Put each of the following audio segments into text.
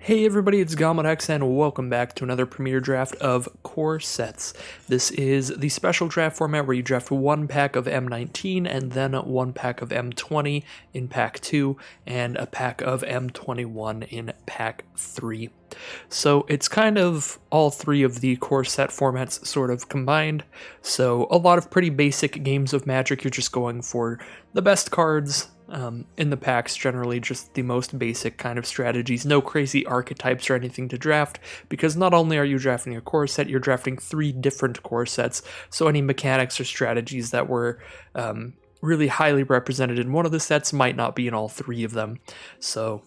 Hey everybody, it's GoblinX and welcome back to another premiere draft of Core Sets. This is the special draft format where you draft one pack of M19 and then one pack of M20 in pack 2 and a pack of M21 in pack 3. So it's kind of all three of the core set formats sort of combined. So a lot of pretty basic games of Magic. You're just going for the best cards in the packs, generally just the most basic kind of strategies. No crazy archetypes or anything to draft, because not only are you drafting a core set, you're drafting 3 different core sets. So any mechanics or strategies that were really highly represented in one of the sets might not be in all 3 of them. So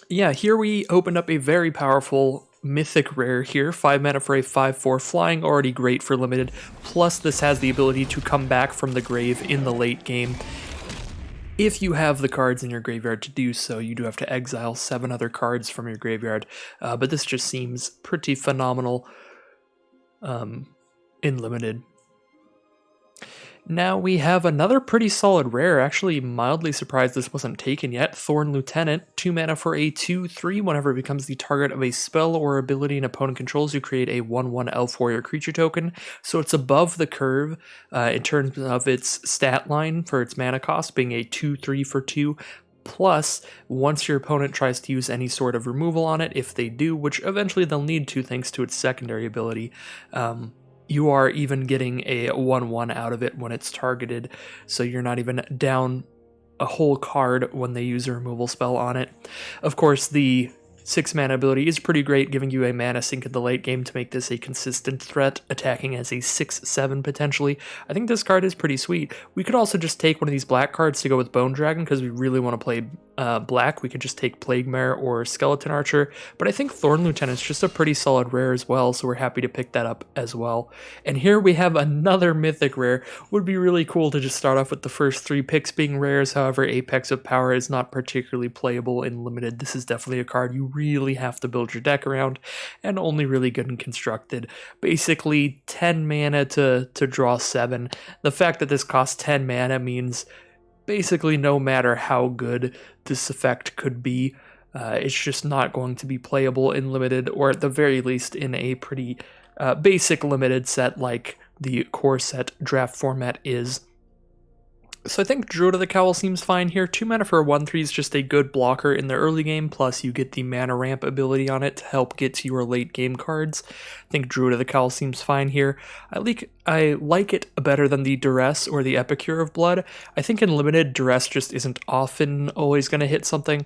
yeah, here we opened up a very powerful mythic rare here. 5 mana for a 5/4 flying, already great for limited. Plus this has the ability to come back from the grave in the late game. If you have the cards in your graveyard to do so, you do have to exile 7 other cards from your graveyard. But this just seems pretty phenomenal in limited. Now we have another pretty solid rare, actually mildly surprised this wasn't taken yet. Thorn Lieutenant, 2 mana for a 2/3. Whenever it becomes the target of a spell or ability an opponent controls, you create a 1/1 Elf Warrior creature token. So it's above the curve in terms of its stat line for its mana cost, being a 2/3 for 2. Plus, once your opponent tries to use any sort of removal on it, if they do, which eventually they'll need to thanks to its secondary ability, you are even getting a 1/1 out of it when it's targeted, so you're not even down a whole card when they use a removal spell on it. Of course, the 6 mana ability is pretty great, giving you a mana sink in the late game to make this a consistent threat, attacking as a 6/7 potentially. I think this card is pretty sweet. We could also just take one of these black cards to go with Bone Dragon because we really want to play black. We could just take Plague Mare or Skeleton Archer, but I think Thorn Lieutenant is just a pretty solid rare as well, so we're happy to pick that up as well. And here we have another mythic rare. Would be really cool to just start off with the first 3 picks being rares. However, Apex of Power is not particularly playable in limited. This is definitely a card you really have to build your deck around, and only really good and constructed. Basically 10 mana to draw 7. The fact that this costs 10 mana means basically no matter how good this effect could be, it's just not going to be playable in limited, or at the very least in a pretty basic limited set like the core set draft format is. So I think Druid of the Cowl seems fine here. 2 mana for a 1/3 is just a good blocker in the early game, plus you get the mana ramp ability on it to help get to your late game cards. I think Druid of the Cowl seems fine here. I like it better than the Duress or the Epicure of Blood. I think in limited, Duress just isn't often always going to hit something.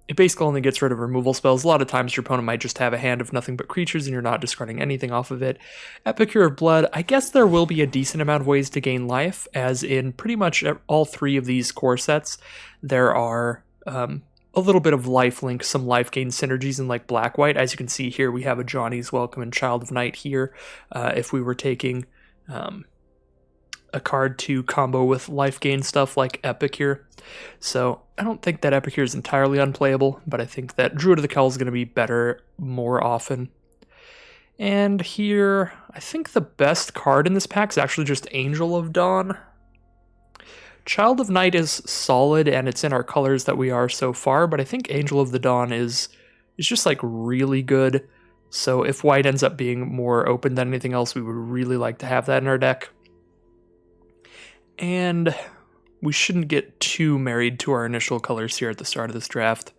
It basically only gets rid of removal spells. A lot of times your opponent might just have a hand of nothing but creatures and you're not discarding anything off of it. Epicure of Blood, I guess there will be a decent amount of ways to gain life, as in pretty much all 3 of these core sets. There are a little bit of lifelink, some life gain synergies in like Black-White. As you can see here, we have a Johnny's Welcome and Child of Night here. If we were taking a card to combo with life gain stuff like Epicure. So I don't think that Epicure is entirely unplayable, but I think that Druid of the Cowl is going to be better more often. And here, I think the best card in this pack is actually just Angel of Dawn. Child of Night is solid, and it's in our colors that we are so far, but I think Angel of the Dawn is just like really good. So if white ends up being more open than anything else, we would really like to have that in our deck. And we shouldn't get too married to our initial colors here at the start of this draft,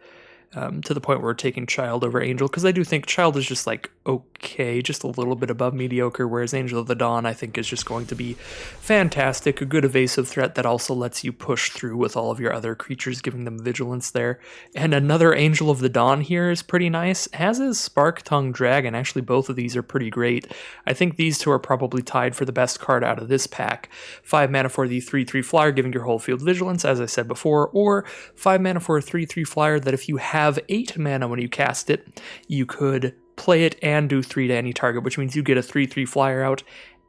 to the point where we're taking Child over Angel, because I do think Child is just like okay, just a little bit above mediocre, whereas Angel of the Dawn I think is just going to be fantastic, a good evasive threat that also lets you push through with all of your other creatures, giving them vigilance there. And another Angel of the Dawn here is pretty nice, as is Spark Tongue Dragon. Actually, both of these are pretty great. I think these 2 are probably tied for the best card out of this pack. 5 mana for the 3/3 flyer, giving your whole field vigilance, as I said before, or 5 mana for a 3/3 flyer that if you have 8 mana when you cast it, you could play it and do 3 to any target, which means you get a 3/3 flyer out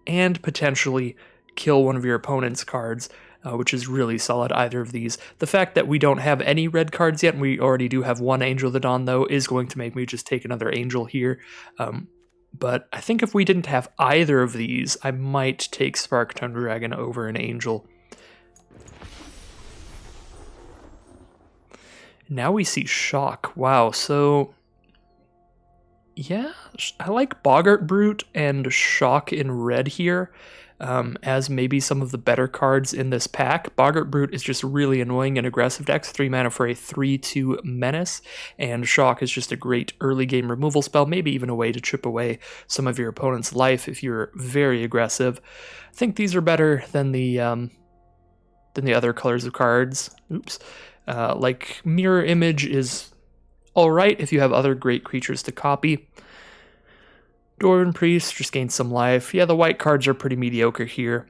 and potentially kill one of your opponent's cards, which is really solid, either of these. The fact that we don't have any red cards yet, and we already do have 1 Angel of the Dawn, though, is going to make me just take another Angel here. But I think if we didn't have either of these, I might take Spark Tongue Dragon over an Angel. Now we see Shock. Wow, so yeah, I like Boggart Brute and Shock in red here as maybe some of the better cards in this pack. Boggart Brute is just really annoying in aggressive decks, 3 mana for a 3/2 menace, and Shock is just a great early game removal spell, maybe even a way to chip away some of your opponent's life if you're very aggressive. I think these are better than the other colors of cards. Oops. Like Mirror Image is alright if you have other great creatures to copy. Dwarven Priest just gains some life. Yeah, the white cards are pretty mediocre here.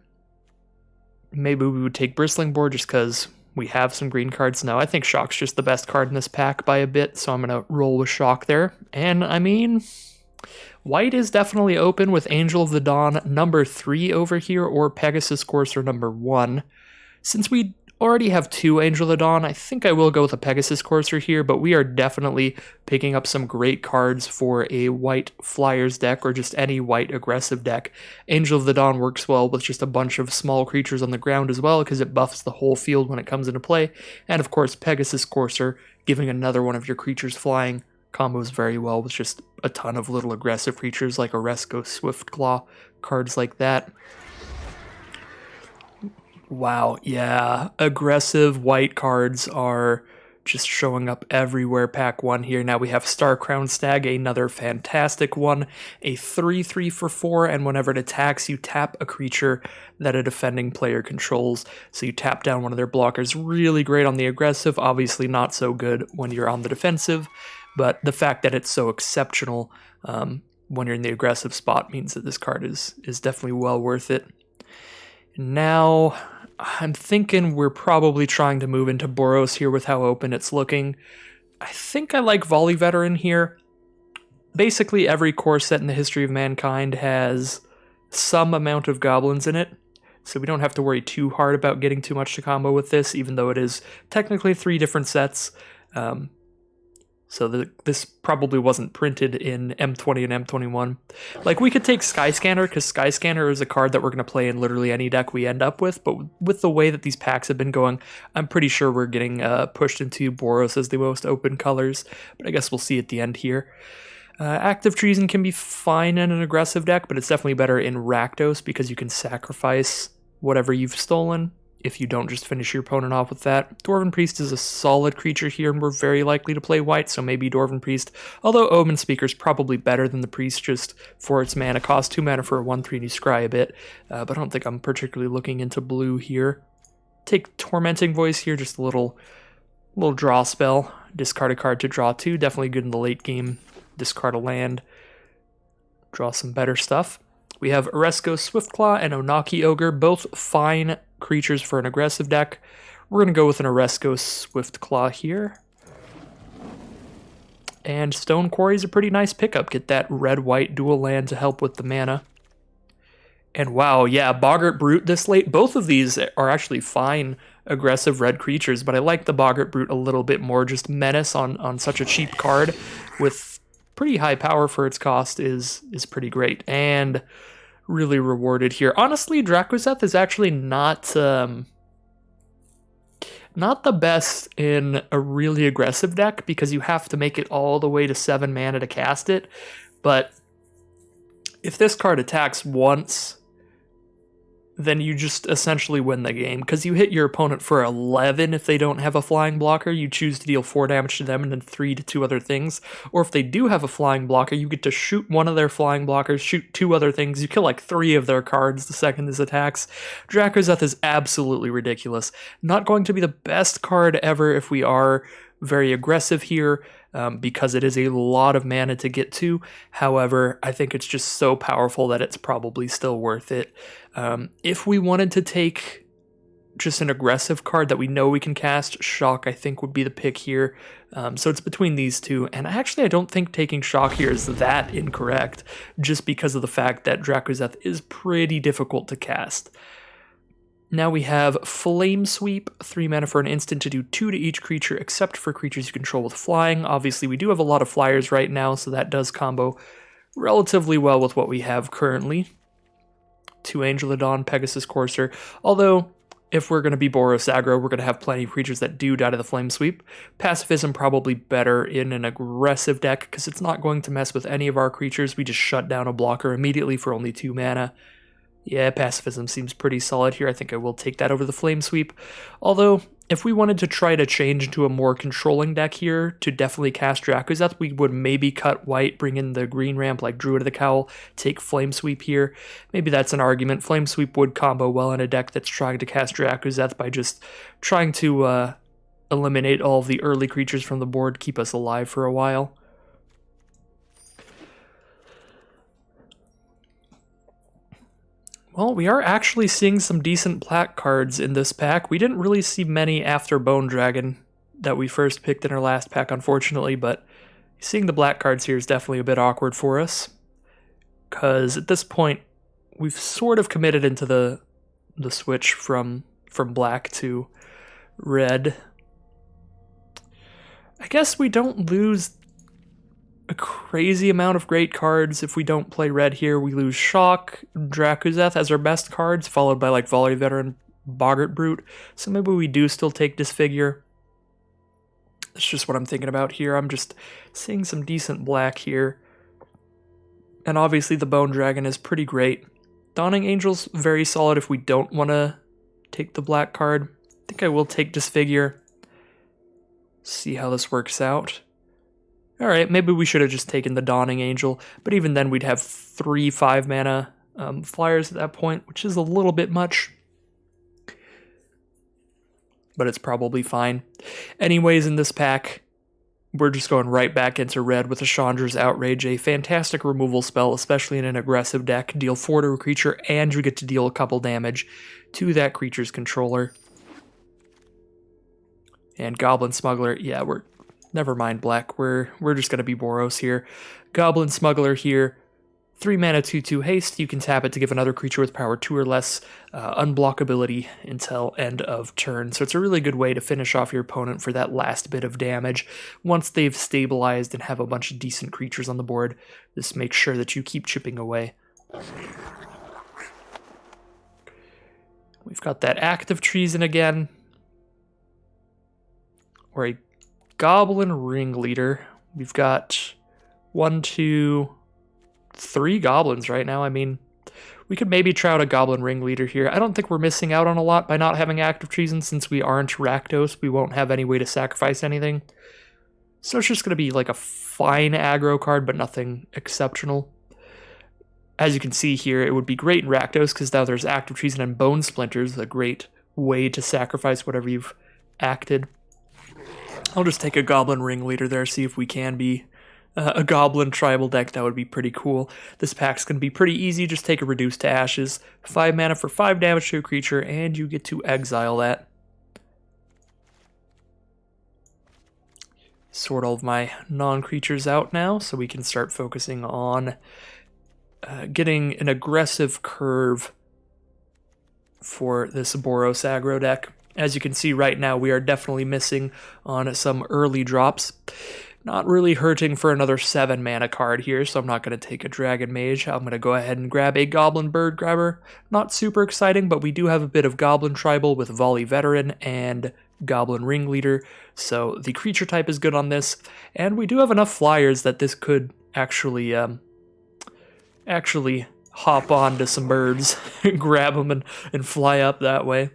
Maybe we would take Bristling Boar just because we have some green cards. No, I think Shock's just the best card in this pack by a bit, so I'm going to roll with Shock there. And, I mean, white is definitely open with Angel of the Dawn number 3 over here, or Pegasus Courser number 1. Since we already have 2 Angel of the Dawn, I think I will go with a Pegasus Courser here, but we are definitely picking up some great cards for a white Flyers deck or just any white aggressive deck. Angel of the Dawn works well with just a bunch of small creatures on the ground as well because it buffs the whole field when it comes into play. And of course, Pegasus Courser, giving another one of your creatures flying, combos very well with just a ton of little aggressive creatures like Oresco, Swiftclaw, cards like that. Wow, yeah, aggressive white cards are just showing up everywhere. Pack 1 here. Now we have Starcrowned Stag, another fantastic one. A 3/3 for 4, and whenever it attacks, you tap a creature that a defending player controls. So you tap down one of their blockers. Really great on the aggressive, obviously not so good when you're on the defensive, but the fact that it's so exceptional when you're in the aggressive spot means that this card is definitely well worth it. Now, I'm thinking we're probably trying to move into Boros here with how open it's looking. I think I like Volley Veteran here. Basically, every core set in the history of mankind has some amount of goblins in it, so we don't have to worry too hard about getting too much to combo with this, even though it is technically 3 different sets. So this probably wasn't printed in M20 and M21. Like, we could take Skyscanner, because Skyscanner is a card that we're going to play in literally any deck we end up with, but with the way that these packs have been going, I'm pretty sure we're getting pushed into Boros as the most open colors, but I guess we'll see at the end here. Active Treason can be fine in an aggressive deck, but it's definitely better in Rakdos because you can sacrifice whatever you've stolen if you don't just finish your opponent off with that. Dwarven Priest is a solid creature here, and we're very likely to play white, so maybe Dwarven Priest. Although Omen Speaker is probably better than the Priest just for its mana cost. 2 mana for a 1/3 and you scry a bit, but I don't think I'm particularly looking into blue here. Take Tormenting Voice here, just a little draw spell. Discard a card to draw 2, definitely good in the late game. Discard a land, draw some better stuff. We have Oresco Swiftclaw and Onaki Ogre, both fine creatures for an aggressive deck. We're going to go with an Oresco Swiftclaw here. And Stone Quarry is a pretty nice pickup. Get that red-white dual land to help with the mana. And wow, yeah, Boggart Brute this late. Both of these are actually fine aggressive red creatures, but I like the Boggart Brute a little bit more. Just Menace on such a cheap card with pretty high power for its cost is pretty great. And really rewarded here. Honestly, Dracoseth is actually not the best in a really aggressive deck because you have to make it all the way to 7 mana to cast it. But if this card attacks once, then you just essentially win the game because you hit your opponent for 11 if they don't have a flying blocker. You choose to deal 4 damage to them and then 3 to 2 other things. Or if they do have a flying blocker, you get to shoot one of their flying blockers, shoot 2 other things. You kill like 3 of their cards the second this attacks. Dracoseth is absolutely ridiculous. Not going to be the best card ever if we are very aggressive here, because it is a lot of mana to get to. However, I think it's just so powerful that it's probably still worth it. If we wanted to take just an aggressive card that we know we can cast, Shock I think would be the pick here. So it's between these two, and I don't think taking Shock here is that incorrect, just because of the fact that Dracoseth is pretty difficult to cast. Now we have Flame Sweep, 3 mana for an instant to do 2 to each creature except for creatures you control with flying. Obviously we do have a lot of flyers right now, so that does combo relatively well with what we have currently. 2 Angel of Dawn, Pegasus Courser, although if we're going to be Boros aggro, we're going to have plenty of creatures that do die to the Flame Sweep. Pacifism probably better in an aggressive deck because it's not going to mess with any of our creatures. We just shut down a blocker immediately for only 2 mana. Yeah, Pacifism seems pretty solid here. I think I will take that over the Flame Sweep. Although, if we wanted to try to change into a more controlling deck here to definitely cast Drakuseth, we would maybe cut white, bring in the green ramp like Druid of the Cowl, take Flame Sweep here. Maybe that's an argument. Flame Sweep would combo well in a deck that's trying to cast Drakuseth by just trying to eliminate all of the early creatures from the board, keep us alive for a while. Well, we are actually seeing some decent black cards in this pack. We didn't really see many after Bone Dragon that we first picked in our last pack, unfortunately, but seeing the black cards here is definitely a bit awkward for us. Because at this point, we've sort of committed into the switch from black to red. I guess we don't lose a crazy amount of great cards. If we don't play red here, we lose Shock, Drakuseth as our best cards, followed by like Volley Veteran, Boggart Brute. So maybe we do still take Disfigure. That's just what I'm thinking about here. I'm just seeing some decent black here. And obviously the Bone Dragon is pretty great. Dawning Angel's very solid if we don't want to take the black card. I think I will take Disfigure. See how this works out. Alright, maybe we should have just taken the Dawning Angel, but even then we'd have 3 5-mana flyers at that point, which is a little bit much. But it's probably fine. Anyways, in this pack, we're just going right back into red with a Chandra's Outrage, a fantastic removal spell, especially in an aggressive deck. Deal 4 to a creature, and you get to deal a couple damage to that creature's controller. And Goblin Smuggler, yeah, never mind black, we're just going to be Boros here. Goblin Smuggler here, 3 mana 2/2 haste, you can tap it to give another creature with power 2 or less unblockability until end of turn. So it's a really good way to finish off your opponent for that last bit of damage. Once they've stabilized and have a bunch of decent creatures on the board, this makes sure that you keep chipping away. We've got that Active Treason again. Or a Goblin Ringleader. We've got 1, 2, 3 goblins right now. I mean, we could maybe try out a Goblin Ringleader here. I don't think we're missing out on a lot by not having Active Treason, since we aren't Rakdos. We won't have any way to sacrifice anything. So it's just going to be like a fine aggro card, but nothing exceptional. As you can see here, it would be great in Rakdos, because now there's Active Treason and Bone Splinters, a great way to sacrifice whatever you've acted. I'll just take a Goblin Ringleader there, see if we can be a Goblin tribal deck. That would be pretty cool. This pack's going to be pretty easy. Just take a Reduce to Ashes, 5 mana for 5 damage to a creature, and you get to exile that. Sort all of my non-creatures out now, so we can start focusing on getting an aggressive curve for this Boros aggro deck. As you can see right now, we are definitely missing on some early drops. Not really hurting for another 7 mana card here, so I'm not going to take a Dragon Mage. I'm going to go ahead and grab a Goblin Bird Grabber. Not super exciting, but we do have a bit of Goblin Tribal with Volley Veteran and Goblin Ringleader, so the creature type is good on this. And we do have enough flyers that this could actually hop onto some birds, grab them, and fly up that way.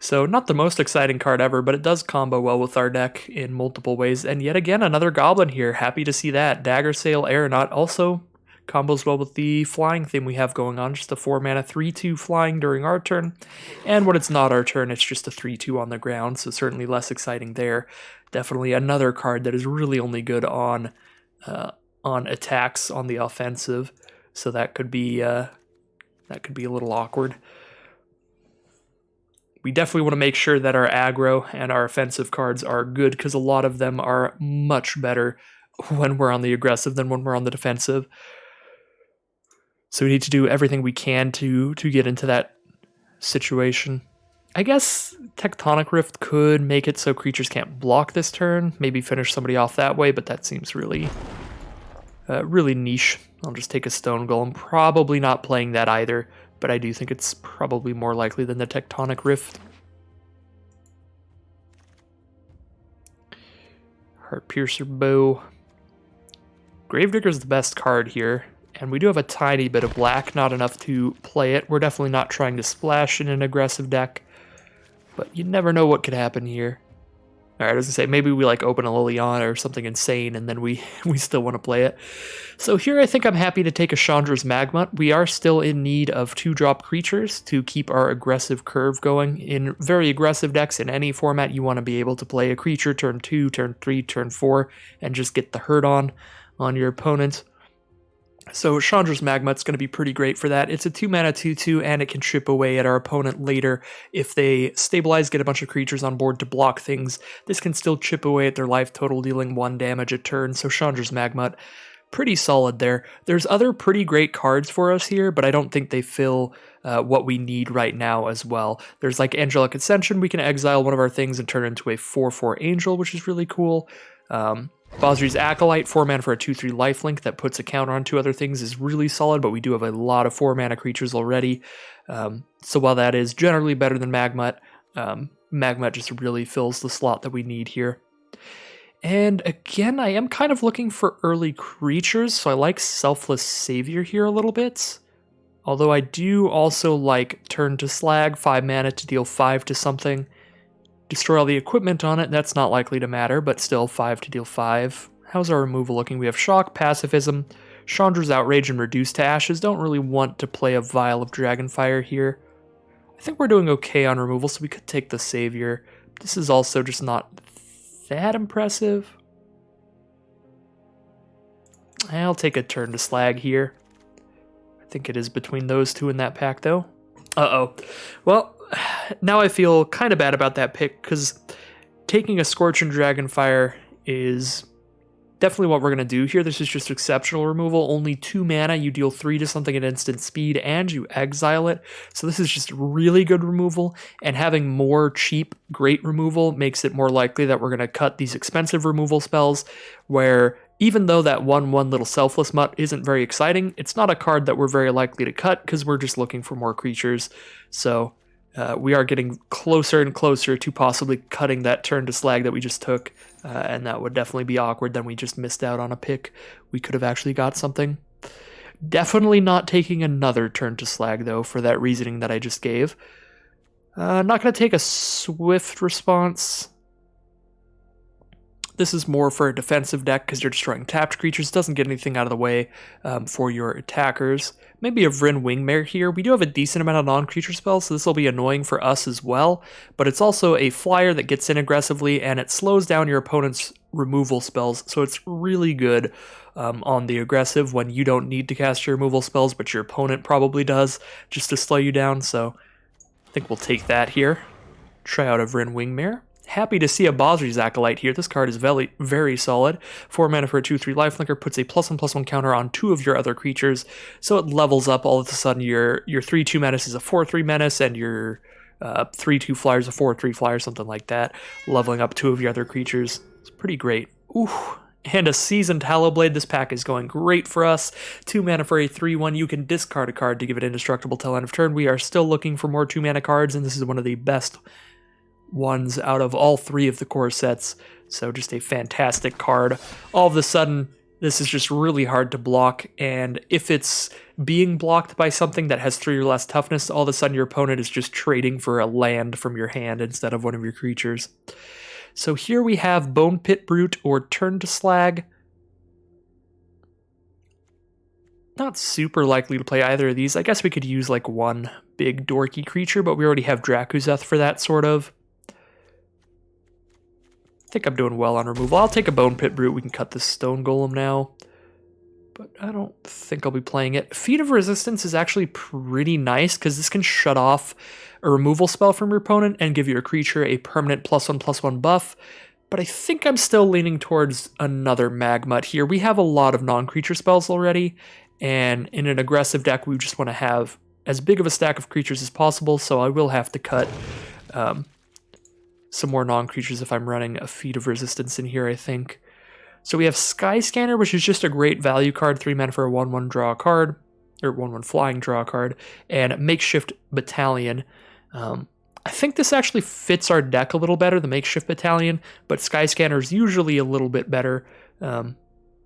So not the most exciting card ever, but it does combo well with our deck in multiple ways. And yet again, another Goblin here. Happy to see that. Dagger Sail Aeronaut also combos well with the flying theme we have going on. Just a 4 mana 3/2 flying during our turn. And when it's not our turn, it's just a 3/2 on the ground. So certainly less exciting there. Definitely another card that is really only good on attacks on the offensive. So that could be a little awkward. We definitely want to make sure that our aggro and our offensive cards are good, because a lot of them are much better when we're on the aggressive than when we're on the defensive. So we need to do everything we can to get into that situation. I guess Tectonic Rift could make it so creatures can't block this turn, maybe finish somebody off that way, but that seems really niche. I'll just take a Stone Golem. Probably not playing that either, but I do think it's probably more likely than the Tectonic Rift. Heartpiercer Bow. Gravedigger's the best card here, and we do have a tiny bit of black, not enough to play it. We're definitely not trying to splash in an aggressive deck, but you never know what could happen here. Alright, I was gonna say, maybe we like open a Liliana or something insane, and then we still want to play it. So here I think I'm happy to take a Chandra's Magma. We are still in need of 2-drop creatures to keep our aggressive curve going. In very aggressive decks, in any format, you want to be able to play a creature turn 2, turn 3, turn 4, and just get the hurt on your opponent. So Chandra's Magma, it's going to be pretty great for that. It's a 2-mana 2/2, and it can chip away at our opponent later. If they stabilize, get a bunch of creatures on board to block things, this can still chip away at their life total, dealing 1 damage a turn. So Chandra's Magma, pretty solid there. There's other pretty great cards for us here, but I don't think they fill what we need right now as well. There's like Angelic Ascension. We can exile one of our things and turn it into a 4/4 Angel, which is really cool. Bosri's Acolyte, 4 mana for a 2/3 lifelink that puts a counter on 2 other things, is really solid, but we do have a lot of 4 mana creatures already. So while that is generally better than Magmut, Magmut just really fills the slot that we need here. And again, I am kind of looking for early creatures, so I like Selfless Savior here a little bit. Although I do also like Turn to Slag, 5 mana to deal 5 to something. Destroy all the equipment on it, that's not likely to matter, but still 5 to deal 5. How's our removal looking? We have Shock, Pacifism, Chandra's Outrage, and Reduce to Ashes. Don't really want to play a Vial of Dragonfire here. I think we're doing okay on removal, so we could take the Savior. This is also just not that impressive. I'll take a Turn to Slag here. I think it is between those two in that pack, though. Uh-oh. Well, now I feel kind of bad about that pick, because taking a Scorching Dragonfire is definitely what we're going to do here. This is just exceptional removal. Only 2 mana, you deal 3 to something at instant speed, and you exile it. So this is just really good removal, and having more cheap, great removal makes it more likely that we're going to cut these expensive removal spells, where even though that 1/1 little Selfless Mutt isn't very exciting, it's not a card that we're very likely to cut, because we're just looking for more creatures. So we are getting closer and closer to possibly cutting that Turn to Slag that we just took, and that would definitely be awkward. Then we just missed out on a pick. We could have actually got something. Definitely not taking another Turn to Slag, though, for that reasoning that I just gave. Not going to take a Swift Response. This is more for a defensive deck because you're destroying tapped creatures. It doesn't get anything out of the way for your attackers. Maybe a Vryn Wingmare here. We do have a decent amount of non-creature spells, so this will be annoying for us as well. But it's also a flyer that gets in aggressively, and it slows down your opponent's removal spells. So it's really good on the aggressive when you don't need to cast your removal spells, but your opponent probably does, just to slow you down. So I think we'll take that here. Try out a Vryn Wingmare. Happy to see a Bosri's Acolyte here. This card is very, very solid. 4 mana for a 2/3 lifelinker, puts a +1/+1 counter on 2 of your other creatures, so it levels up. All of a sudden your 3/2 menace is a 4/3 menace, and your 3/2 flyer is a 4/3 flyer, something like that, leveling up 2 of your other creatures. It's pretty great. Ooh. And a Seasoned Hallowblade. This pack is going great for us. 2 mana for a 3/1. You can discard a card to give it indestructible till end of turn. We are still looking for more 2 mana cards, and this is one of the best ones out of all 3 of the core sets. So just a fantastic card. All of a sudden, this is just really hard to block, and if it's being blocked by something that has 3 or less toughness, all of a sudden your opponent is just trading for a land from your hand instead of one of your creatures. So here we have Bone Pit Brute or Turn to Slag. Not super likely to play either of these. I guess we could use like one big dorky creature, but we already have Drakuzeth for that, sort of. I think I'm doing well on removal. I'll take a Bone Pit Brute. We can cut this Stone Golem now, but I don't think I'll be playing it. Feat of Resistance is actually pretty nice because this can shut off a removal spell from your opponent and give your creature a permanent +1/+1 buff, but I think I'm still leaning towards another Magmut here. We have a lot of non-creature spells already, and in an aggressive deck, we just want to have as big of a stack of creatures as possible, so I will have to cut some more non-creatures if I'm running a Feat of Resistance in here, I think. So we have Sky Scanner, which is just a great value card, 3 mana for a 1/1 draw a card. or 1/1 flying, draw a card, and Makeshift Battalion. I think this actually fits our deck a little better, the Makeshift Battalion, but Skyscanner is usually a little bit better.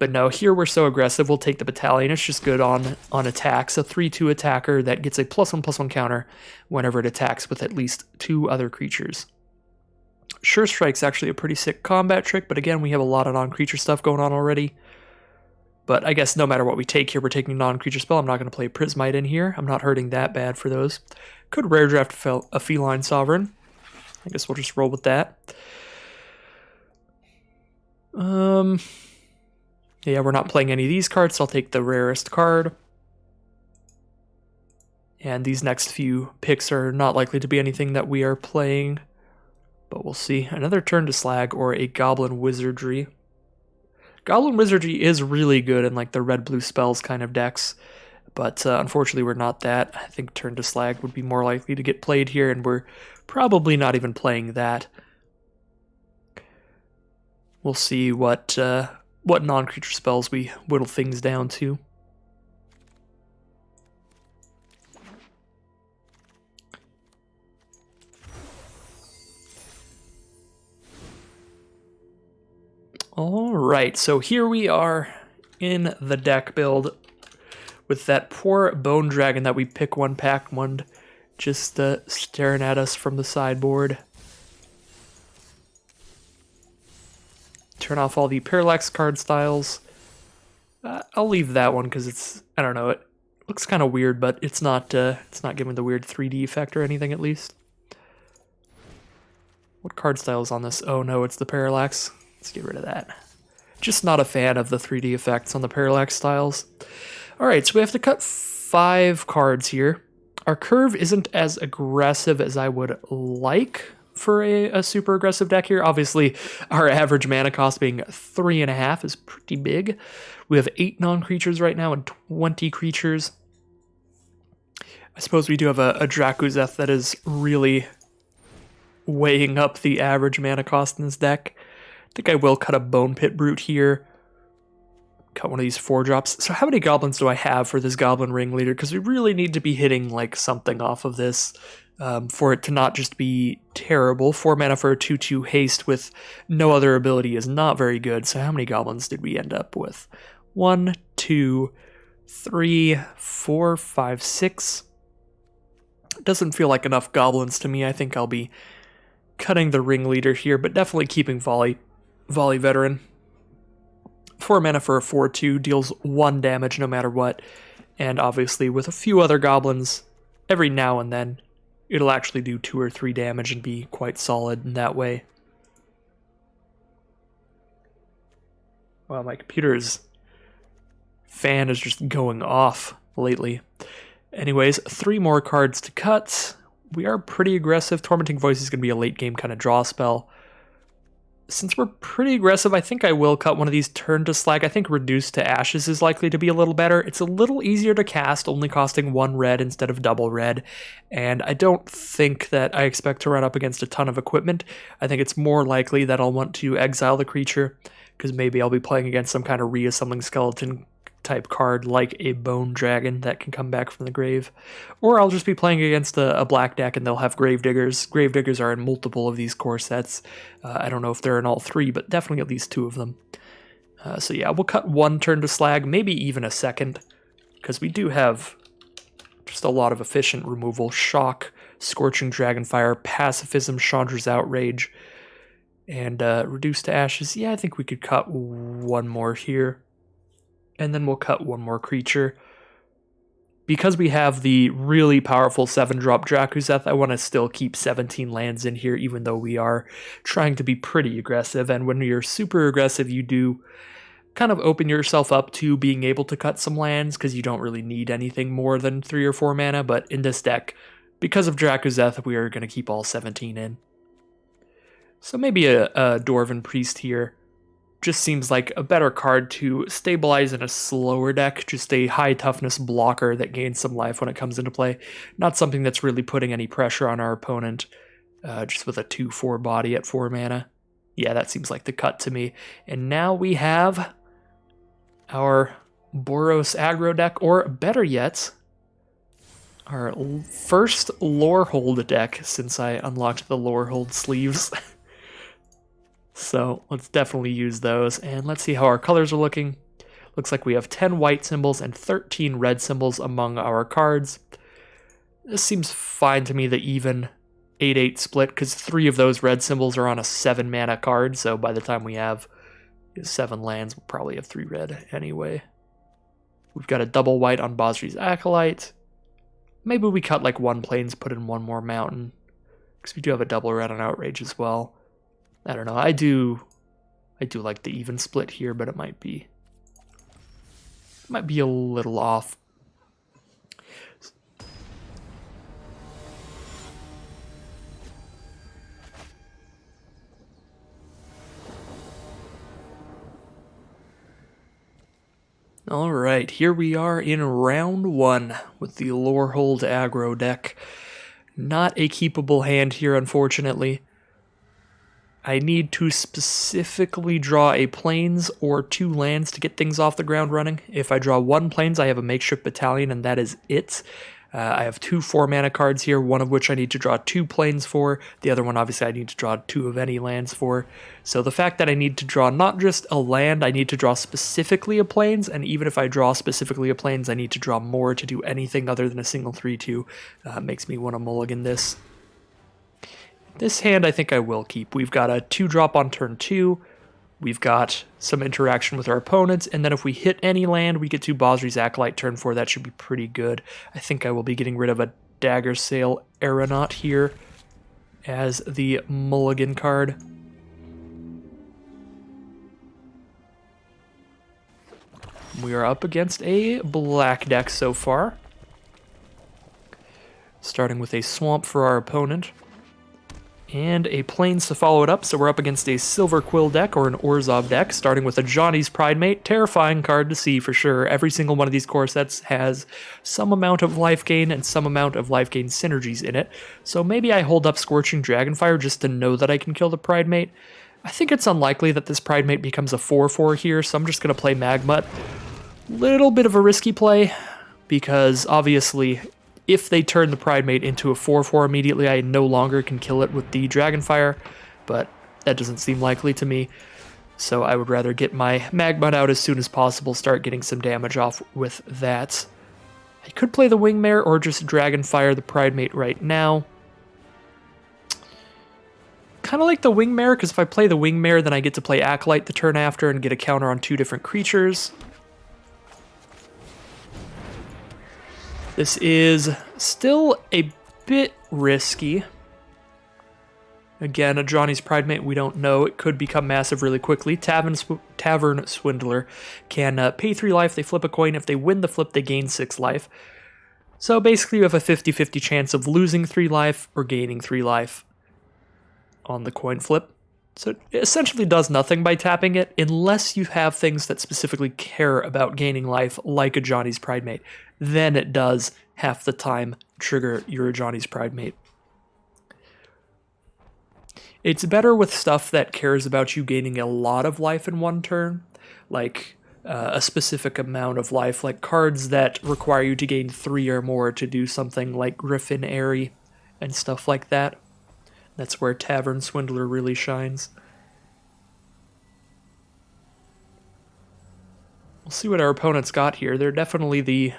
But no, here we're so aggressive, we'll take the Battalion. It's just good on attacks. A 3/2 attacker that gets a +1/+1 counter whenever it attacks with at least 2 other creatures. Sure Strike's actually a pretty sick combat trick, but again, we have a lot of non-creature stuff going on already. But I guess no matter what we take here, we're taking non-creature spell. I'm not going to play Prismite in here. I'm not hurting that bad for those. Could rare draft a Feline Sovereign. I guess we'll just roll with that. Yeah, we're not playing any of these cards, so I'll take the rarest card. And these next few picks are not likely to be anything that we are playing, but we'll see. Another Turn to Slag or a Goblin Wizardry. Goblin Wizardry is really good in like the red-blue spells kind of decks, but unfortunately we're not that. I think Turn to Slag would be more likely to get played here, and we're probably not even playing that. We'll see what non-creature spells we whittle things down to. Alright, so here we are in the deck build with that poor Bone Dragon that we pick one, pack one, just staring at us from the sideboard. Turn off all the Parallax card styles. I'll leave that one because it's, I don't know, it looks kind of weird, but it's not giving the weird 3D effect or anything at least. What card style is on this? Oh no, it's the Parallax. Let's get rid of that. Just not a fan of the 3D effects on the Parallax styles. Alright, so we have to cut 5 cards here. Our curve isn't as aggressive as I would like for a super aggressive deck here. Obviously, our average mana cost being 3.5 is pretty big. We have 8 non-creatures right now and 20 creatures. I suppose we do have a Dracuzeth that is really weighing up the average mana cost in this deck. I think I will cut a Bone Pit Brute here. Cut one of these 4-drops. So how many goblins do I have for this Goblin Ringleader? Because we really need to be hitting like something off of this for it to not just be terrible. 4 mana for a 2/2 haste with no other ability is not very good. So how many goblins did we end up with? 1, 2, 3, 4, 5, 6. Doesn't feel like enough goblins to me. I think I'll be cutting the Ringleader here, but definitely keeping Volley Veteran. 4 mana for a 4/2 deals 1 damage no matter what, and obviously with a few other goblins, every now and then, it'll actually do 2 or 3 damage and be quite solid in that way. Wow, my computer's fan is just going off lately. Anyways, 3 more cards to cut. We are pretty aggressive. Tormenting Voice is going to be a late game kind of draw spell. Since we're pretty aggressive, I think I will cut one of these Turn to Slag. I think Reduce to Ashes is likely to be a little better. It's a little easier to cast, only costing 1 red instead of double red. And I don't think that I expect to run up against a ton of equipment. I think it's more likely that I'll want to exile the creature, because maybe I'll be playing against some kind of reassembling skeleton type card like a Bone Dragon that can come back from the grave. Or I'll just be playing against a black deck and they'll have Gravediggers. Gravediggers are in multiple of these core sets. I don't know if they're in all 3, but definitely at least 2 of them. So yeah, we'll cut 1 Turn to Slag, maybe even a second, because we do have just a lot of efficient removal. Shock, Scorching Dragonfire, Pacifism, Chandra's Outrage, and Reduce to Ashes. Yeah, I think we could cut 1 more here. And then we'll cut 1 more creature. Because we have the really powerful 7-drop Dracuzeth, I want to still keep 17 lands in here, even though we are trying to be pretty aggressive. And when you're super aggressive, you do kind of open yourself up to being able to cut some lands, because you don't really need anything more than 3 or 4 mana. But in this deck, because of Dracuzeth, we are going to keep all 17 in. So maybe a Dwarven Priest here. Just seems like a better card to stabilize in a slower deck, just a high toughness blocker that gains some life when it comes into play. Not something that's really putting any pressure on our opponent, just with a 2/4 body at 4 mana. Yeah, that seems like the cut to me. And now we have our Boros aggro deck, or better yet, our first lore hold deck since I unlocked the lore hold sleeves. So let's definitely use those, and let's see how our colors are looking. Looks like we have 10 white symbols and 13 red symbols among our cards. This seems fine to me, the even 8-8 split, because 3 of those red symbols are on a 7 mana card, so by the time we have 7 lands, we'll probably have 3 red anyway. We've got a double white on Basri's Acolyte. Maybe we cut like 1 plains, put in 1 more mountain, because we do have a double red on Outrage as well. I don't know, I do like the even split here, but it might be a little off. Alright, here we are in round 1 with the Lorehold aggro deck. Not a keepable hand here, unfortunately. I need to specifically draw a plains or 2 lands to get things off the ground running. If I draw 1 plains, I have a makeshift battalion, and that is it. I have 2 4-mana cards here, one of which I need to draw 2 plains for. The other one, obviously, I need to draw 2 of any lands for. So the fact that I need to draw not just a land, I need to draw specifically a plains, and even if I draw specifically a plains, I need to draw more to do anything other than a single 3-2. Makes me want to mulligan this. This hand I think I will keep. We've got a 2-drop on turn 2. We've got some interaction with our opponents, and then if we hit any land, we get to Basri's Acolyte turn 4. That should be pretty good. I think I will be getting rid of a Dagger Sail Aeronaut here as the mulligan card. We are up against a black deck so far. Starting with a Swamp for our opponent. And a Plains to follow it up, so we're up against a Silver Quill deck or an Orzhov deck, starting with a Johnny's Pridemate. Terrifying card to see for sure. Every single one of these core sets has some amount of life gain and some amount of life gain synergies in it, so maybe I hold up Scorching Dragonfire just to know that I can kill the Pridemate. I think it's unlikely that this Pridemate becomes a 4-4 here, so I'm just going to play Magmut. Little bit of a risky play, because obviously if they turn the Pridemate into a 4-4 immediately, I no longer can kill it with the Dragonfire, but that doesn't seem likely to me. So I would rather get my Magmut out as soon as possible, start getting some damage off with that. I could play the Wingmare or just Dragonfire the Pridemate right now. Kind of like the Wingmare, because if I play the Wingmare, then I get to play Acolyte the turn after and get a counter on 2 different creatures. This is still a bit risky. Again, a Johnny's Pridemate, we don't know. It could become massive really quickly. Tavern Swindler can pay 3 life, they flip a coin. If they win the flip, they gain 6 life. So basically you have a 50-50 chance of losing 3 life or gaining 3 life on the coin flip. So it essentially does nothing by tapping it, unless you have things that specifically care about gaining life, like a Johnny's Pridemate. Then it does, half the time, trigger your Johnny's Pridemate. It's better with stuff that cares about you gaining a lot of life in one turn, like a specific amount of life, like cards that require you to gain 3 or more to do something like Griffin Airy and stuff like that. That's where Tavern Swindler really shines. We'll see what our opponent's got here. They're definitely the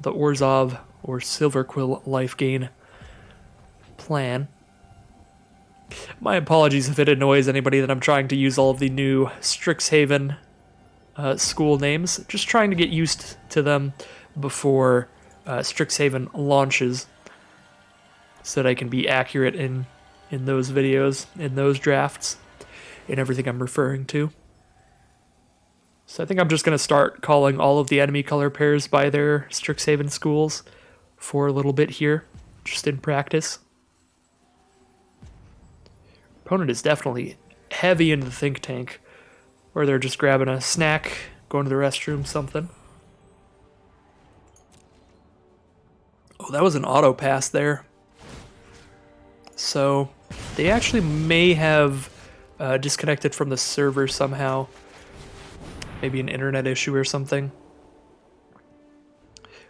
Orzhov or Silver Quill life gain plan. My apologies if it annoys anybody that I'm trying to use all of the new Strixhaven school names. Just trying to get used to them before Strixhaven launches, so that I can be accurate in those videos, in those drafts, in everything I'm referring to. So I think I'm just going to start calling all of the enemy color pairs by their Strixhaven schools for a little bit here, just in practice. Opponent is definitely heavy into the think tank, or they're just grabbing a snack, going to the restroom, something. Oh, that was an auto pass there. So they actually may have disconnected from the server somehow. Maybe an internet issue or something.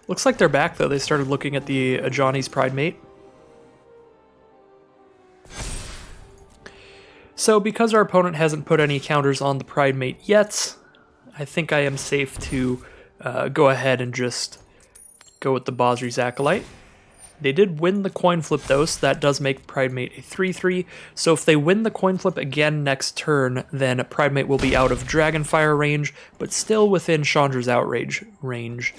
Looks like they're back, though. They started looking at the Ajani's Pridemate. So because our opponent hasn't put any counters on the Pridemate yet, I think I am safe to go ahead and just go with the Basri's Acolyte. They did win the coin flip though, so that does make Pridemate a 3-3. So if they win the coin flip again next turn, then Pridemate will be out of Dragonfire range, but still within Chandra's Outrage range.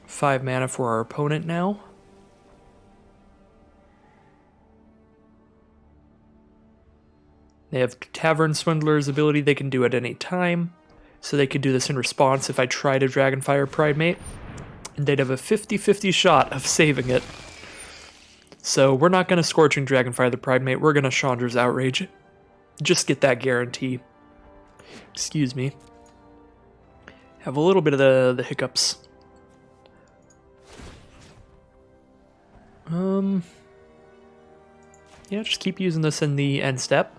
Five mana for our opponent now. They have Tavern Swindler's ability they can do at any time, so they could do this in response if I try to Dragonfire Pridemate, and they'd have a 50-50 shot of saving it. So we're not going to Scorching Dragonfire the Pridemate, we're going to Chandra's Outrage. Just get that guarantee. Excuse me. Have a little bit of the hiccups. Yeah, just keep using this in the end step.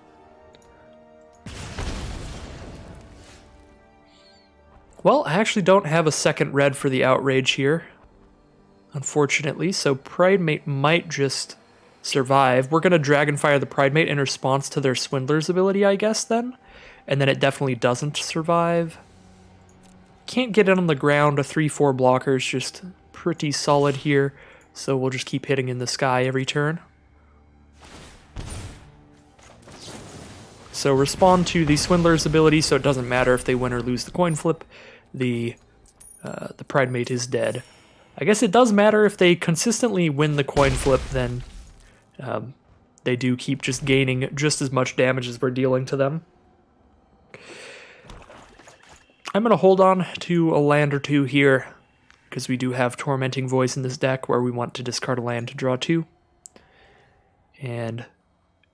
Well, I actually don't have a second red for the Outrage here, unfortunately, so Pridemate might just survive. We're going to Dragonfire the Pridemate in response to their Swindler's ability, I guess, then. And then it definitely doesn't survive. Can't get it on the ground. A 3-4 blocker is just pretty solid here, so we'll just keep hitting in the sky every turn. So respond to the Swindler's ability, so it doesn't matter if they win or lose the coin flip. The Pridemate is dead. I guess it does matter if they consistently win the coin flip, then they do keep just gaining just as much damage as we're dealing to them. I'm going to hold on to a land or two here, because we do have Tormenting Voice in this deck where we want to discard a land to draw 2. And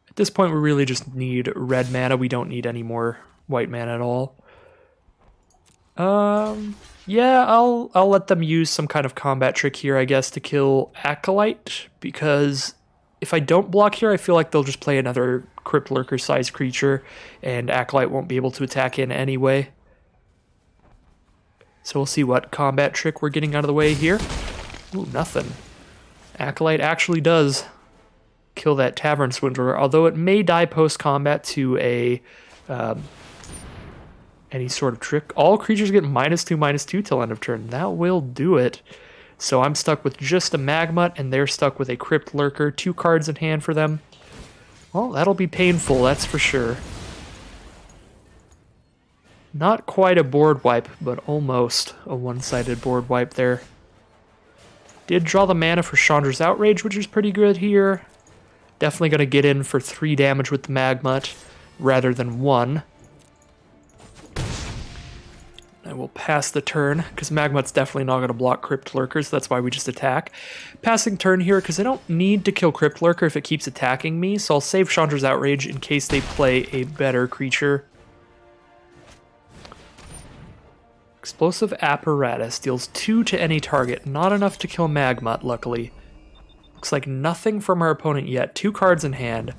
at this point we really just need red mana, we don't need any more white mana at all. Yeah, I'll let them use some kind of combat trick here, I guess, to kill Acolyte, because if I don't block here, I feel like they'll just play another Crypt Lurker-sized creature, and Acolyte won't be able to attack in anyway. So we'll see what combat trick we're getting out of the way here. Ooh, nothing. Acolyte actually does kill that Tavern Swindler, although it may die post-combat to a any sort of trick. All creatures get -2/-2 till end of turn. That will do it. So I'm stuck with just a Magmut, and they're stuck with a Crypt Lurker. 2 cards in hand for them. Well, that'll be painful, that's for sure. Not quite a board wipe, but almost a one-sided board wipe there. Did draw the mana for Chandra's Outrage, which is pretty good here. Definitely going to get in for 3 damage with the Magmut rather than 1. I will pass the turn, because Magmut's definitely not going to block Crypt Lurkers, so that's why we just attack. Passing turn here, because I don't need to kill Crypt Lurker if it keeps attacking me, so I'll save Chandra's Outrage in case they play a better creature. Explosive Apparatus deals 2 to any target, not enough to kill Magmut, luckily. Looks like nothing from our opponent yet. 2 cards in hand.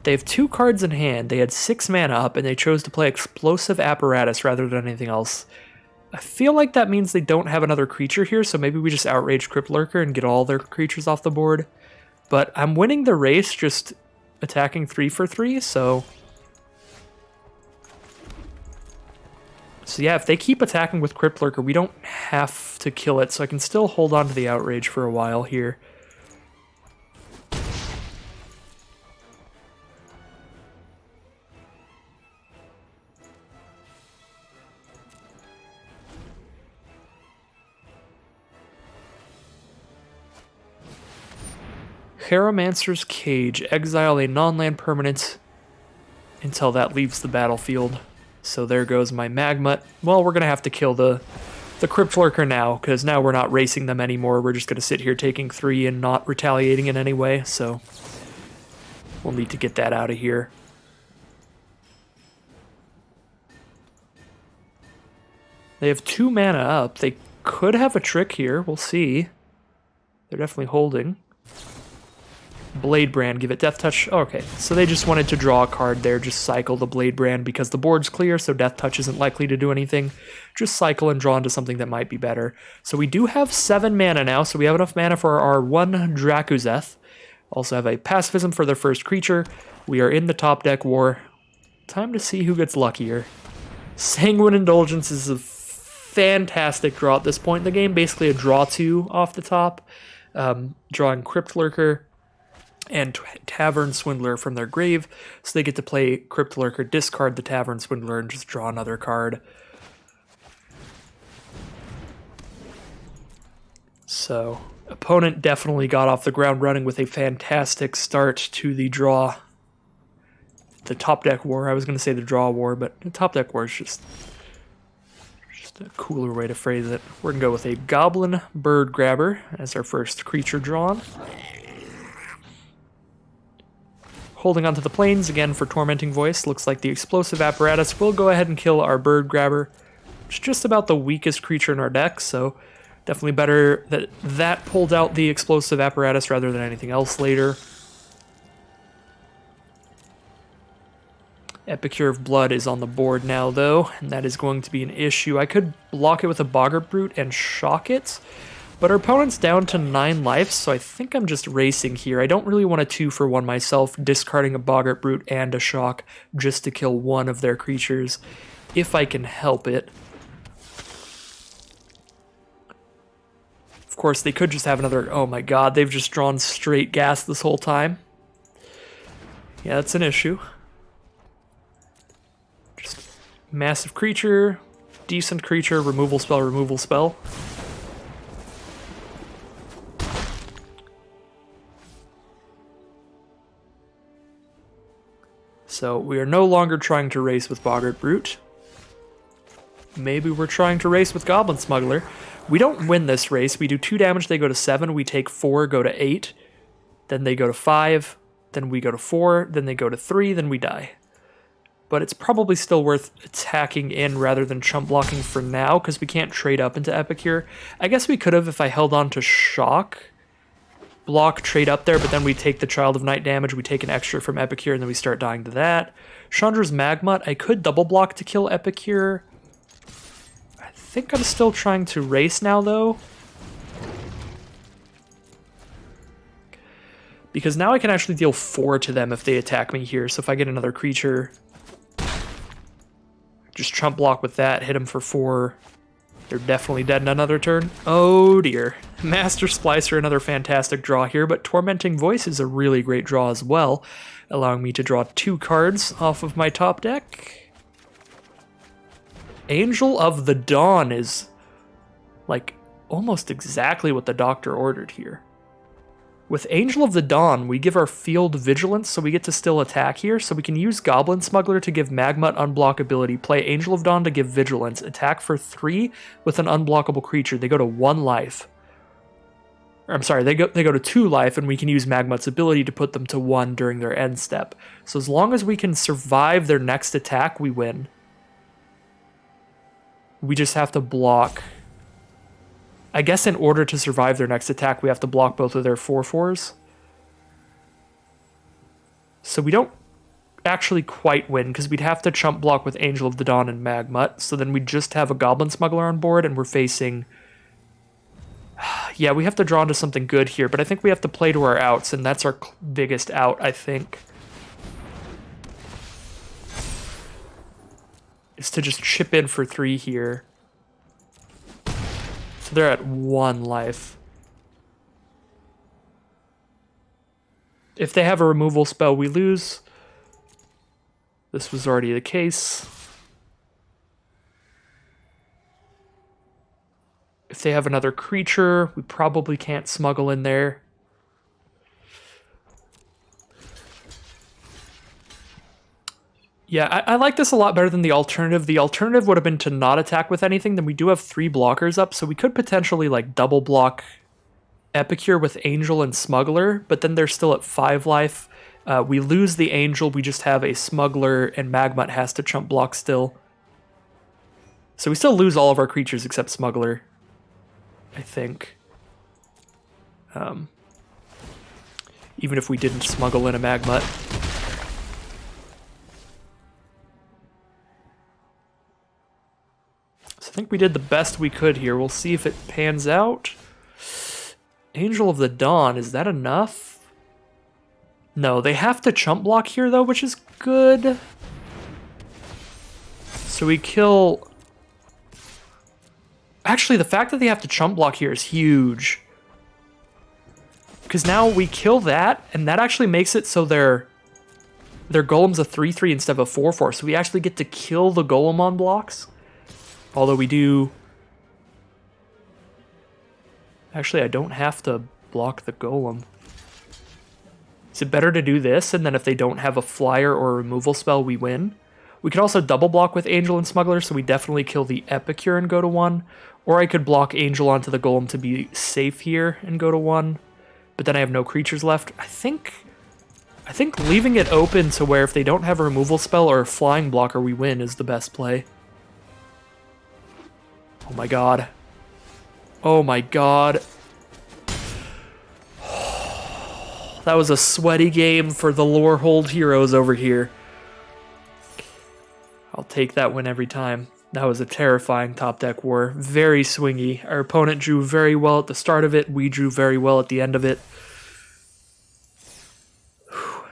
They have 2 cards in hand, they had 6 mana up, and they chose to play Explosive Apparatus rather than anything else. I feel like that means they don't have another creature here, so maybe we just outrage Crypt Lurker and get all their creatures off the board. But I'm winning the race just attacking 3 for 3, so... So yeah, if they keep attacking with Crypt Lurker, we don't have to kill it, so I can still hold on to the outrage for a while here. Hieromancer's Cage. Exile a non-land permanent until that leaves the battlefield. So there goes my Magmut. Well, we're going to have to kill the Crypt Lurker now, because now we're not racing them anymore. We're just going to sit here taking 3 and not retaliating in any way, so we'll need to get that out of here. They have 2 mana up. They could have a trick here. We'll see. They're definitely holding. Blade Brand, give it Death Touch. Oh, okay, so they just wanted to draw a card there, just cycle the Blade Brand because the board's clear, so Death Touch isn't likely to do anything. Just cycle and draw into something that might be better. So we do have 7 mana now, so we have enough mana for our 1 Drakuzeth. Also have a Pacifism for their first creature. We are in the top deck war. Time to see who gets luckier. Sanguine Indulgence is a fantastic draw at this point in the game, basically a draw 2 off the top. Drawing Crypt Lurker and Tavern Swindler from their grave, so they get to play Crypt Lurker, discard the Tavern Swindler, and just draw another card. So, opponent definitely got off the ground running with a fantastic start to the draw. The top deck war, I was going to say the draw war, but the top deck war is just a cooler way to phrase it. We're going to go with a Goblin Bird Grabber as our first creature drawn. Holding onto the plains again for Tormenting Voice. Looks like the Explosive Apparatus will go ahead and kill our Bird Grabber. It's just about the weakest creature in our deck, so definitely better that that pulled out the Explosive Apparatus rather than anything else later. Epicure of Blood is on the board now, though, and that is going to be an issue. I could block it with a Boggart Brute and shock it, but our opponent's down to 9 lives, so I think I'm just racing here. I don't really want a 2-for-1 myself, discarding a Boggart Brute and a shock just to kill one of their creatures, if I can help it. Of course, they could just have another... Oh my god, they've just drawn straight gas this whole time. Yeah, that's an issue. Just massive creature, decent creature, removal spell, removal spell. So we are no longer trying to race with Boggart Brute. Maybe we're trying to race with Goblin Smuggler. We don't win this race. We do 2 damage, they go to 7, we take 4, go to 8. Then they go to 5, then we go to 4, then they go to 3, then we die. But it's probably still worth attacking in rather than chump blocking for now, because we can't trade up into Epicure. I guess we could have if I held on to Shock. Block, trade up there, but then we take the Child of Night damage, we take an extra from Epicure, and then we start dying to that. Chandra's Magmut, I could double block to kill Epicure. I think I'm still trying to race now, though. Because now I can actually deal 4 to them if they attack me here, so if I get another creature... Just chump block with that, hit them for 4. They're definitely dead in another turn. Oh dear. Master Splicer, another fantastic draw here, but Tormenting Voice is a really great draw as well, allowing me to draw 2 cards off of my top deck. Angel of the Dawn is, like, almost exactly what the doctor ordered here. With Angel of the Dawn, we give our field Vigilance, so we get to still attack here, so we can use Goblin Smuggler to give Magmut unblockability, play Angel of Dawn to give Vigilance, attack for 3 with an unblockable creature. They go to 1 life. Or, I'm sorry, they go to 2 life, and we can use Magmut's ability to put them to 1 during their end step. So as long as we can survive their next attack, we win. We just have to block... I guess in order to survive their next attack, we have to block both of their 4/4s. So we don't actually quite win, because we'd have to chump block with Angel of the Dawn and Magmut, so then we just have a Goblin Smuggler on board, and we're facing... Yeah, we have to draw into something good here, but I think we have to play to our outs, and that's our biggest out, I think. Is to just chip in for 3 here. So they're at 1 life. If they have a removal spell, we lose. This was already the case. If they have another creature, we probably can't smuggle in there. Yeah, I like this a lot better than the alternative. The alternative would have been to not attack with anything. Then we do have 3 blockers up, so we could potentially like double block Epicure with Angel and Smuggler, but then they're still at 5 life. We lose the Angel, we just have a Smuggler, and Magmut has to chump block still. So we still lose all of our creatures except Smuggler. I think. Even if we didn't smuggle in a Magmut. So I think we did the best we could here. We'll see if it pans out. Angel of the Dawn, is that enough? No, they have to chump block here though, which is good. So we kill... Actually, the fact that they have to chump block here is huge. Because now we kill that, and that actually makes it so their golem's a 3/3 instead of a 4/4. So we actually get to kill the golem on blocks. Although we do... Actually, I don't have to block the golem. Is it better to do this, and then if they don't have a flyer or a removal spell, we win? We could also double block with Angel and Smuggler, so we definitely kill the Epicure and go to 1. Or I could block Angel onto the golem to be safe here and go to 1. But then I have no creatures left. I think leaving it open to where if they don't have a removal spell or a flying blocker, we win is the best play. Oh my god. Oh my god. That was a sweaty game for the Lorehold heroes over here. I'll take that win every time. That was a terrifying top deck war. Very swingy. Our opponent drew very well at the start of it. We drew very well at the end of it. Whew.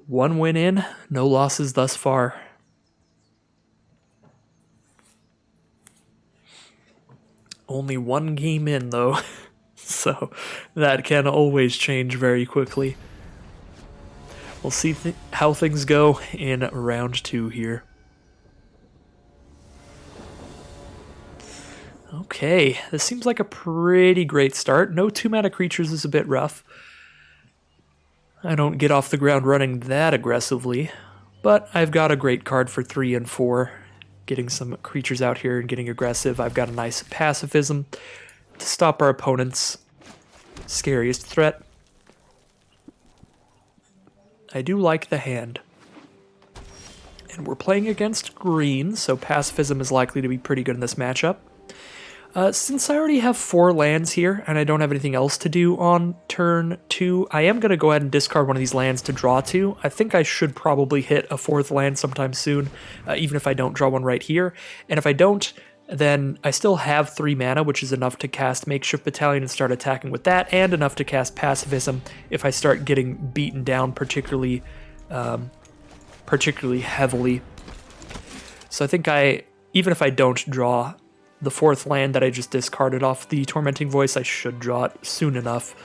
1 win in, no losses thus far. Only 1 game in, though. So that can always change very quickly. We'll see how things go in round 2 here. Okay, this seems like a pretty great start. No 2-mana creatures is a bit rough. I don't get off the ground running that aggressively, but I've got a great card for 3 and 4. Getting some creatures out here and getting aggressive. I've got a nice pacifism to stop our opponent's scariest threat. I do like the hand. And we're playing against green, so pacifism is likely to be pretty good in this matchup. Since I already have 4 lands here, and I don't have anything else to do on turn 2, I am going to go ahead and discard one of these lands to draw 2. I think I should probably hit a 4th land sometime soon, even if I don't draw one right here. And if I don't, then I still have 3 mana, which is enough to cast Makeshift Battalion and start attacking with that, and enough to cast Pacifism if I start getting beaten down particularly heavily. So I think even if I don't draw the 4th land that I just discarded off the Tormenting Voice, I should draw it soon enough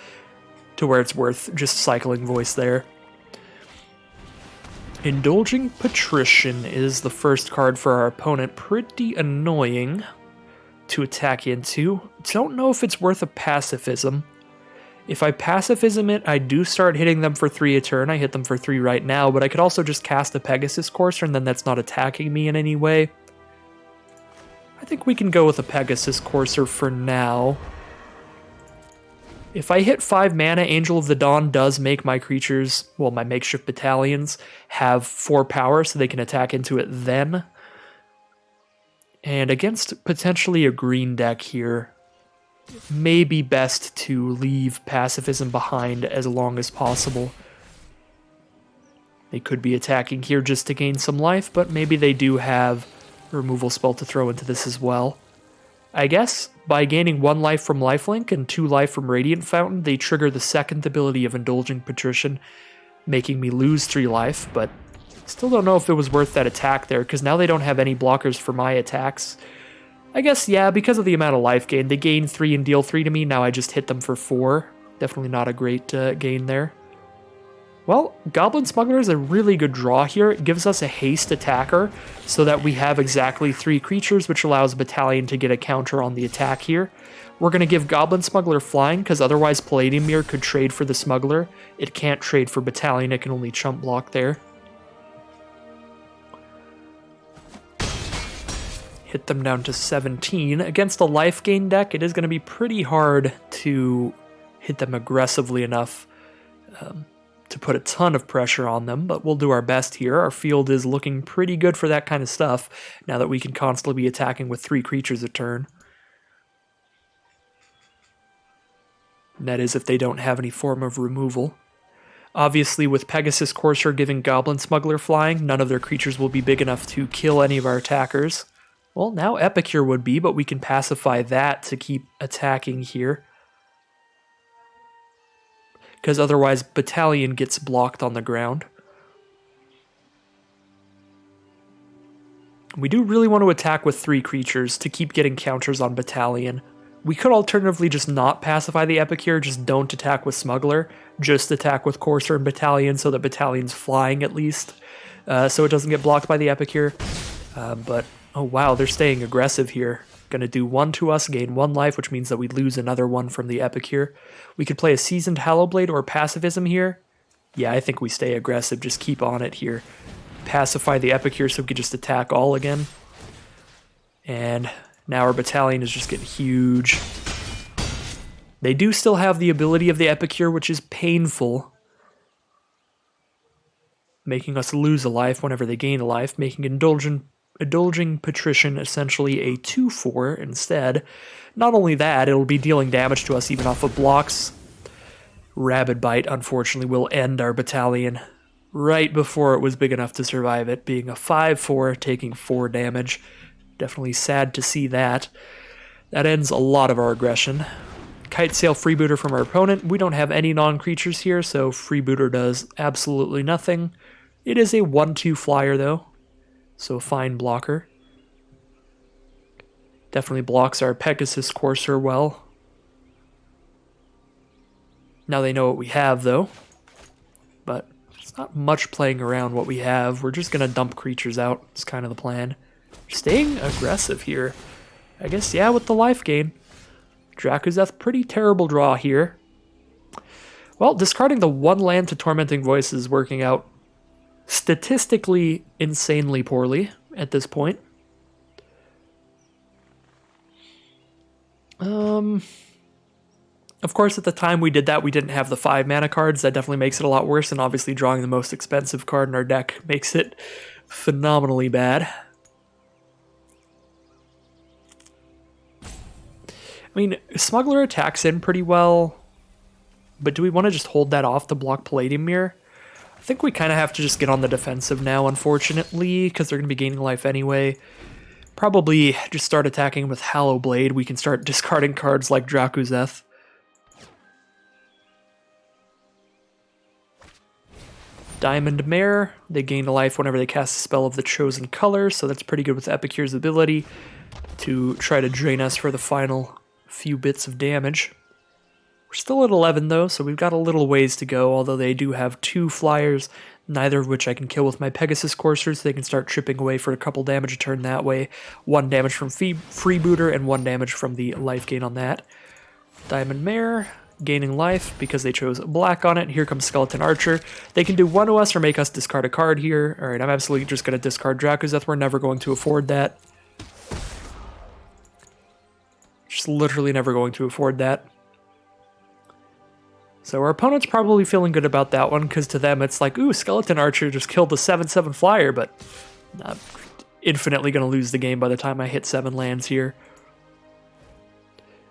to where it's worth just cycling Voice there. Indulging Patrician is the first card for our opponent. Pretty annoying to attack into. Don't know if it's worth a Pacifism. If I Pacifism it, I do start hitting them for 3 a turn. I hit them for 3 right now, but I could also just cast a Pegasus Courser and then that's not attacking me in any way. I think we can go with a Pegasus Courser for now. If I hit 5 mana, Angel of the Dawn does make my creatures, well, my Makeshift Battalions, have 4 power, so they can attack into it then. And against potentially a green deck here, it may be best to leave Pacifism behind as long as possible. They could be attacking here just to gain some life, but maybe they do have removal spell to throw into this as well. I guess by gaining 1 life from Lifelink and 2 life from Radiant Fountain, they trigger the second ability of Indulging Patrician, making me lose 3 life, but still don't know if it was worth that attack there, because now they don't have any blockers for my attacks. I guess, yeah, because of the amount of life gain. They gain 3 and deal 3 to me, now I just hit them for 4. Definitely not a great gain there. Well, Goblin Smuggler is a really good draw here. It gives us a haste attacker so that we have exactly 3 creatures, which allows Battalion to get a counter on the attack here. We're going to give Goblin Smuggler flying because otherwise Palladium Mirror could trade for the Smuggler. It can't trade for Battalion, it can only chump block there. Hit them down to 17. Against a life gain deck, it is going to be pretty hard to hit them aggressively enough to put a ton of pressure on them, but we'll do our best here. Our field is looking pretty good for that kind of stuff, now that we can constantly be attacking with 3 creatures a turn. And that is if they don't have any form of removal. Obviously, with Pegasus Courser giving Goblin Smuggler flying, none of their creatures will be big enough to kill any of our attackers. Well, now Epicure would be, but we can pacify that to keep attacking here. Because otherwise, Battalion gets blocked on the ground. We do really want to attack with 3 creatures to keep getting counters on Battalion. We could alternatively just not pacify the Epicure, just don't attack with Smuggler, just attack with Courser and Battalion so that Battalion's flying at least, so it doesn't get blocked by the Epicure. But, oh wow, they're staying aggressive here. Gonna do 1 to us, gain 1 life, which means that we lose another 1 from the Epicure. We could play a Seasoned Hallowblade or Pacifism here. Yeah, I think we stay aggressive, just keep on it here. Pacify the Epicure so we can just attack all again. And now our Battalion is just getting huge. They do still have the ability of the Epicure, which is painful. Making us lose a life whenever they gain a life, making Indulging Patrician essentially a 2/4 instead. Not only that, it'll be dealing damage to us even off of blocks. Rabid Bite, unfortunately, will end our Battalion right before it was big enough to survive it, being a 5/4, taking 4 damage. Definitely sad to see that. That ends a lot of our aggression. Kite Sail Freebooter from our opponent. We don't have any non-creatures here, so Freebooter does absolutely nothing. It is a 1/2 flyer, though, so fine blocker. Definitely blocks our Pegasus Courser well. Now they know what we have, though, but there's not much playing around what we have. We're just going to dump creatures out. It's kind of the plan. Staying aggressive here. I guess, yeah, with the life gain. Dracuzeth, pretty terrible draw here. Well, discarding the 1 land to Tormenting Voice is working out statistically insanely poorly at this point. Of course, at the time we did that, we didn't have the 5 mana cards. That definitely makes it a lot worse, and obviously drawing the most expensive card in our deck makes it phenomenally bad. I mean, Smuggler attacks in pretty well, but do we want to just hold that off to block Palladium Mirror? I think we kind of have to just get on the defensive now, unfortunately, because they're going to be gaining life anyway. Probably just start attacking with Hallowblade. We can start discarding cards like Dracuzeth. Diamond Mare, they gain a life whenever they cast a spell of the chosen color, so that's pretty good with Epicure's ability to try to drain us for the final few bits of damage. We're still at 11 though, so we've got a little ways to go, although they do have 2 flyers, neither of which I can kill with my Pegasus Courser, so they can start chipping away for a couple damage a turn that way. 1 damage from Freebooter and 1 damage from the life gain on that. Diamond Mare, gaining life because they chose black on it. Here comes Skeleton Archer. They can do 1 to us or make us discard a card here. Alright, I'm absolutely just going to discard Dracuzeth. We're never going to afford that. Just literally never going to afford that. So our opponent's probably feeling good about that one, because to them it's like, ooh, Skeleton Archer just killed the 7/7 flyer, but I'm infinitely going to lose the game by the time I hit 7 lands here.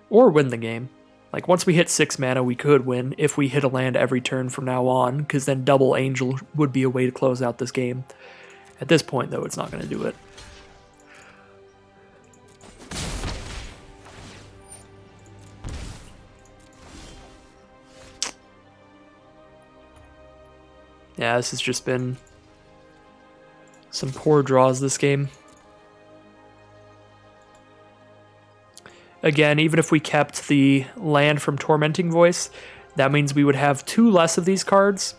Or win the game. Like, once we hit 6 mana, we could win if we hit a land every turn from now on, because then Double Angel would be a way to close out this game. At this point, though, it's not going to do it. Yeah, this has just been some poor draws this game. Again, even if we kept the land from Tormenting Voice, that means we would have 2 less of these cards.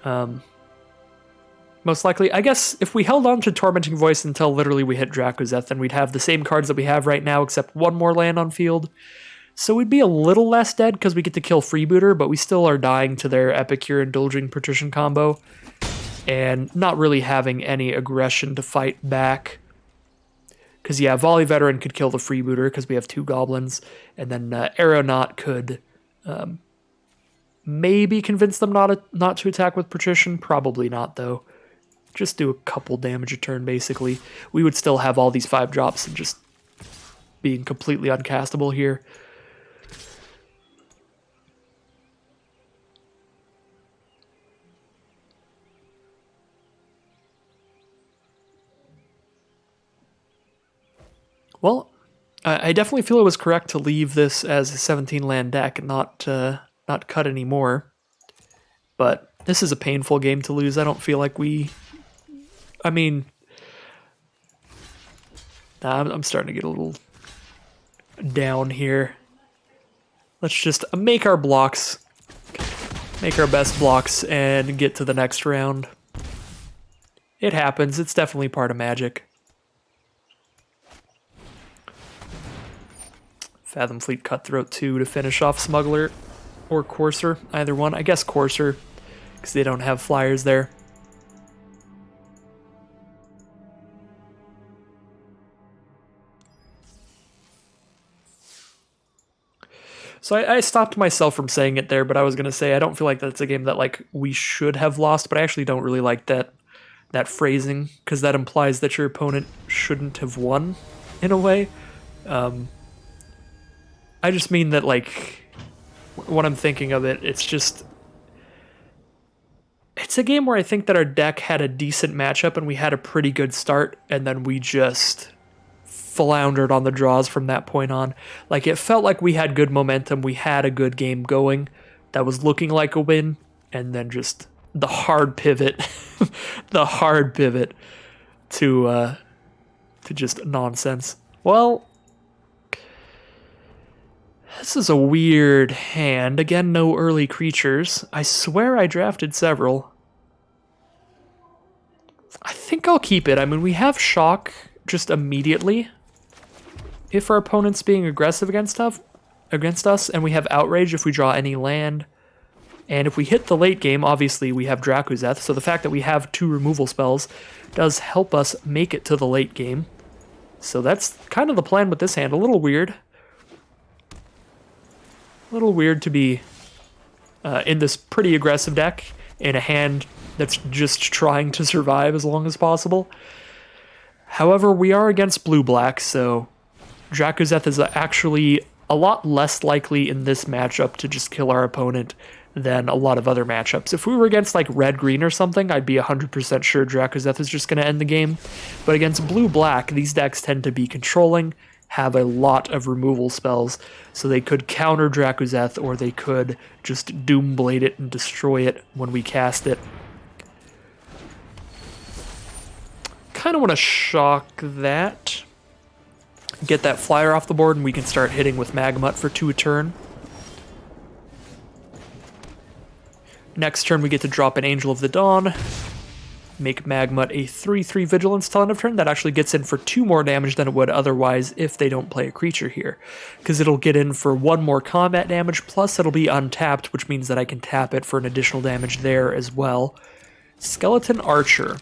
Most likely, I guess, if we held on to Tormenting Voice until literally we hit Dracuzeth, then we'd have the same cards that we have right now, except 1 more land on field. So we'd be a little less dead because we get to kill Freebooter, but we still are dying to their Epicure Indulging Patrician combo, and not really having any aggression to fight back. Because, yeah, Volley Veteran could kill the Freebooter because we have 2 goblins, and then Aeronaut could maybe convince them not to attack with Patrician. Probably not, though. Just do a couple damage a turn, basically. We would still have all these 5 drops and just being completely uncastable here. Well, I definitely feel it was correct to leave this as a 17 land deck and not cut anymore. But this is a painful game to lose. I don't feel like we... I mean... Nah, I'm starting to get a little down here. Let's just make our blocks. Make our best blocks and get to the next round. It happens. It's definitely part of Magic. Fathom Fleet Cutthroat 2 to finish off Smuggler or Courser. Either one. I guess Courser, because they don't have flyers there. So I stopped myself from saying it there, but I was going to say I don't feel like that's a game that like we should have lost, but I actually don't really like that phrasing, because that implies that your opponent shouldn't have won in a way. I just mean that, like, when I'm thinking of it, it's a game where I think that our deck had a decent matchup and we had a pretty good start, and then we just floundered on the draws from that point on. Like, it felt like we had good momentum, we had a good game going that was looking like a win, and then just the hard pivot, the hard pivot to just nonsense. Well, this is a weird hand. Again, no early creatures. I swear I drafted several. I think I'll keep it. I mean, we have Shock just immediately if our opponent's being aggressive against us, and we have Outrage if we draw any land. And if we hit the late game, obviously we have Dracuzeth, so the fact that we have 2 removal spells does help us make it to the late game. So that's kind of the plan with this hand. A little weird. A little weird to be in this pretty aggressive deck in a hand that's just trying to survive as long as possible. However, we are against blue-black, so Dracuzeth is actually a lot less likely in this matchup to just kill our opponent than a lot of other matchups. If we were against like red-green or something, I'd be 100% sure Dracuzeth is just going to end the game. But against blue-black, these decks tend to be controlling, have a lot of removal spells, so they could counter Dracuzeth, or they could just Doomblade it and destroy it when we cast it. Kind of want to shock that. Get that flyer off the board, and we can start hitting with Magmut for 2 a turn. Next turn, we get to drop an Angel of the Dawn. Make Magmut a 3/3 Vigilance till end of turn. That actually gets in for 2 more damage than it would otherwise if they don't play a creature here. Because it'll get in for 1 more combat damage, plus it'll be untapped, which means that I can tap it for an additional damage there as well. Skeleton Archer.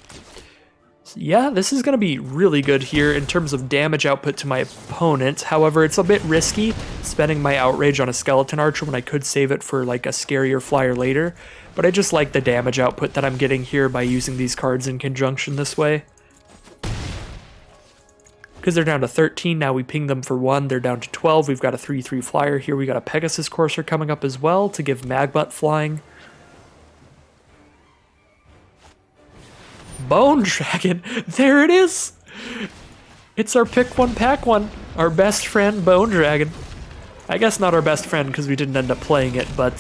Yeah, this is going to be really good here in terms of damage output to my opponent. However, it's a bit risky spending my Outrage on a Skeleton Archer when I could save it for like a scarier flyer later. But I just like the damage output that I'm getting here by using these cards in conjunction this way. Because they're down to 13, now we ping them for 1, they're down to 12. We've got a 3/3 flyer here. We got a Pegasus Courser coming up as well to give Magmut flying. Bone Dragon, there it is! It's our pick one, pack one, our best friend Bone Dragon. I guess not our best friend because we didn't end up playing it, but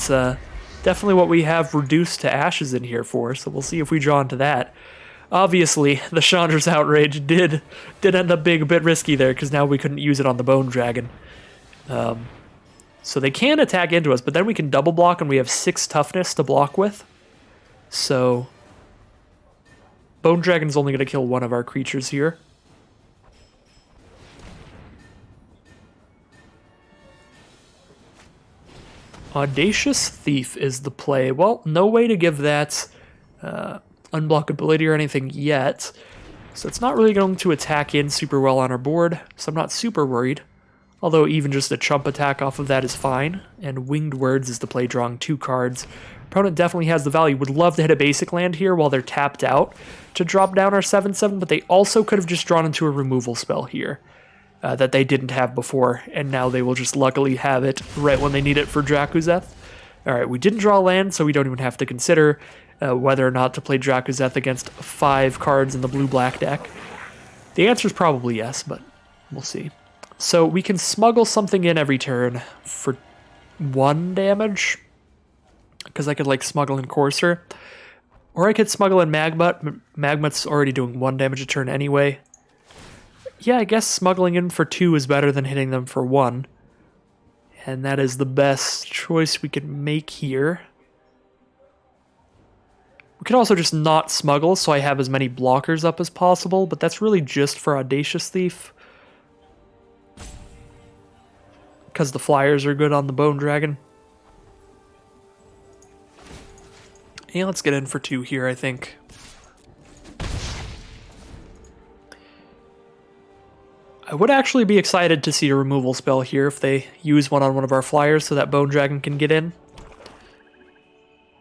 definitely what we have reduced to ashes in here for, so we'll see if we draw into that. Obviously, the Chandra's Outrage did end up being a bit risky there because now we couldn't use it on the Bone Dragon. So they can attack into us, but then we can double block and we have 6 toughness to block with. So Bone Dragon's only going to kill 1 of our creatures here. Audacious Thief is the play. Well, no way to give that unblockability or anything yet. So it's not really going to attack in super well on our board, so I'm not super worried. Although even just a chump attack off of that is fine. And Winged Words is the play, drawing 2 cards. Opponent definitely has the value. Would love to hit a basic land here while they're tapped out to drop down our 7/7, but they also could have just drawn into a removal spell here that they didn't have before, and now they will just luckily have it right when they need it for Dracuzeth. Alright, we didn't draw land, so we don't even have to consider whether or not to play Dracuzeth against 5 cards in the blue-black deck. The answer is probably yes, but we'll see. So we can smuggle something in every turn for 1 damage. Because I could like smuggle in Courser. Or I could smuggle in Magmut. Magmut's already doing 1 damage a turn anyway. Yeah, I guess smuggling in for 2 is better than hitting them for 1. And that is the best choice we could make here. We could also just not smuggle, so I have as many blockers up as possible, but that's really just for Audacious Thief. Because the flyers are good on the Bone Dragon. Yeah, let's get in for 2 here, I think. I would actually be excited to see a removal spell here if they use one on one of our flyers so that Bone Dragon can get in.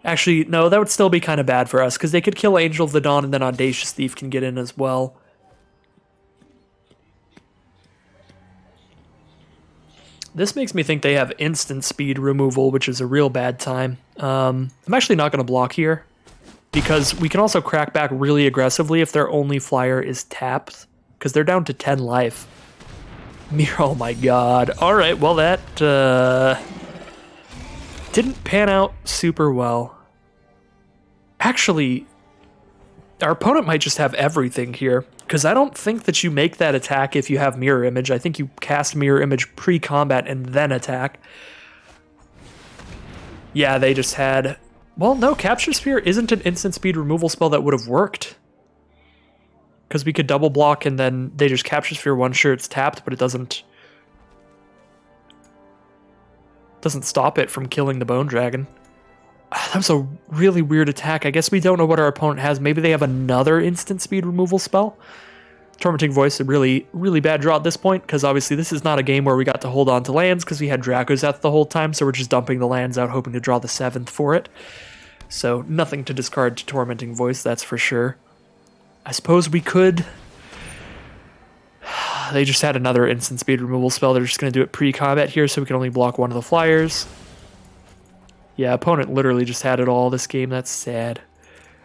Actually, no, that would still be kind of bad for us, because they could kill Angel of the Dawn and then Audacious Thief can get in as well. This makes me think they have instant speed removal, which is a real bad time. I'm actually not going to block here, because we can also crack back really aggressively if their only flyer is tapped, because they're down to 10 life. Oh my god. Alright, well that didn't pan out super well. Actually, our opponent might just have everything here, because I don't think that you make that attack if you have Mirror Image. I think you cast Mirror Image pre-combat and then attack. Yeah, they just had... Well, no, Capture Sphere isn't an instant speed removal spell that would have worked. Because we could double block and then they just Capture Sphere one, sure it's tapped, but it doesn't stop it from killing the Bone Dragon. That was a really weird attack. I guess we don't know what our opponent has. Maybe they have another instant speed removal spell. Tormenting Voice, a really, really bad draw at this point, because obviously this is not a game where we got to hold on to lands because we had Draco's the whole time, so we're just dumping the lands out, hoping to draw the 7th for it. So nothing to discard to Tormenting Voice, that's for sure. I suppose we could... They just had another instant speed removal spell. They're just going to do it pre-combat here, so we can only block one of the flyers. Yeah, opponent literally just had it all this game. That's sad.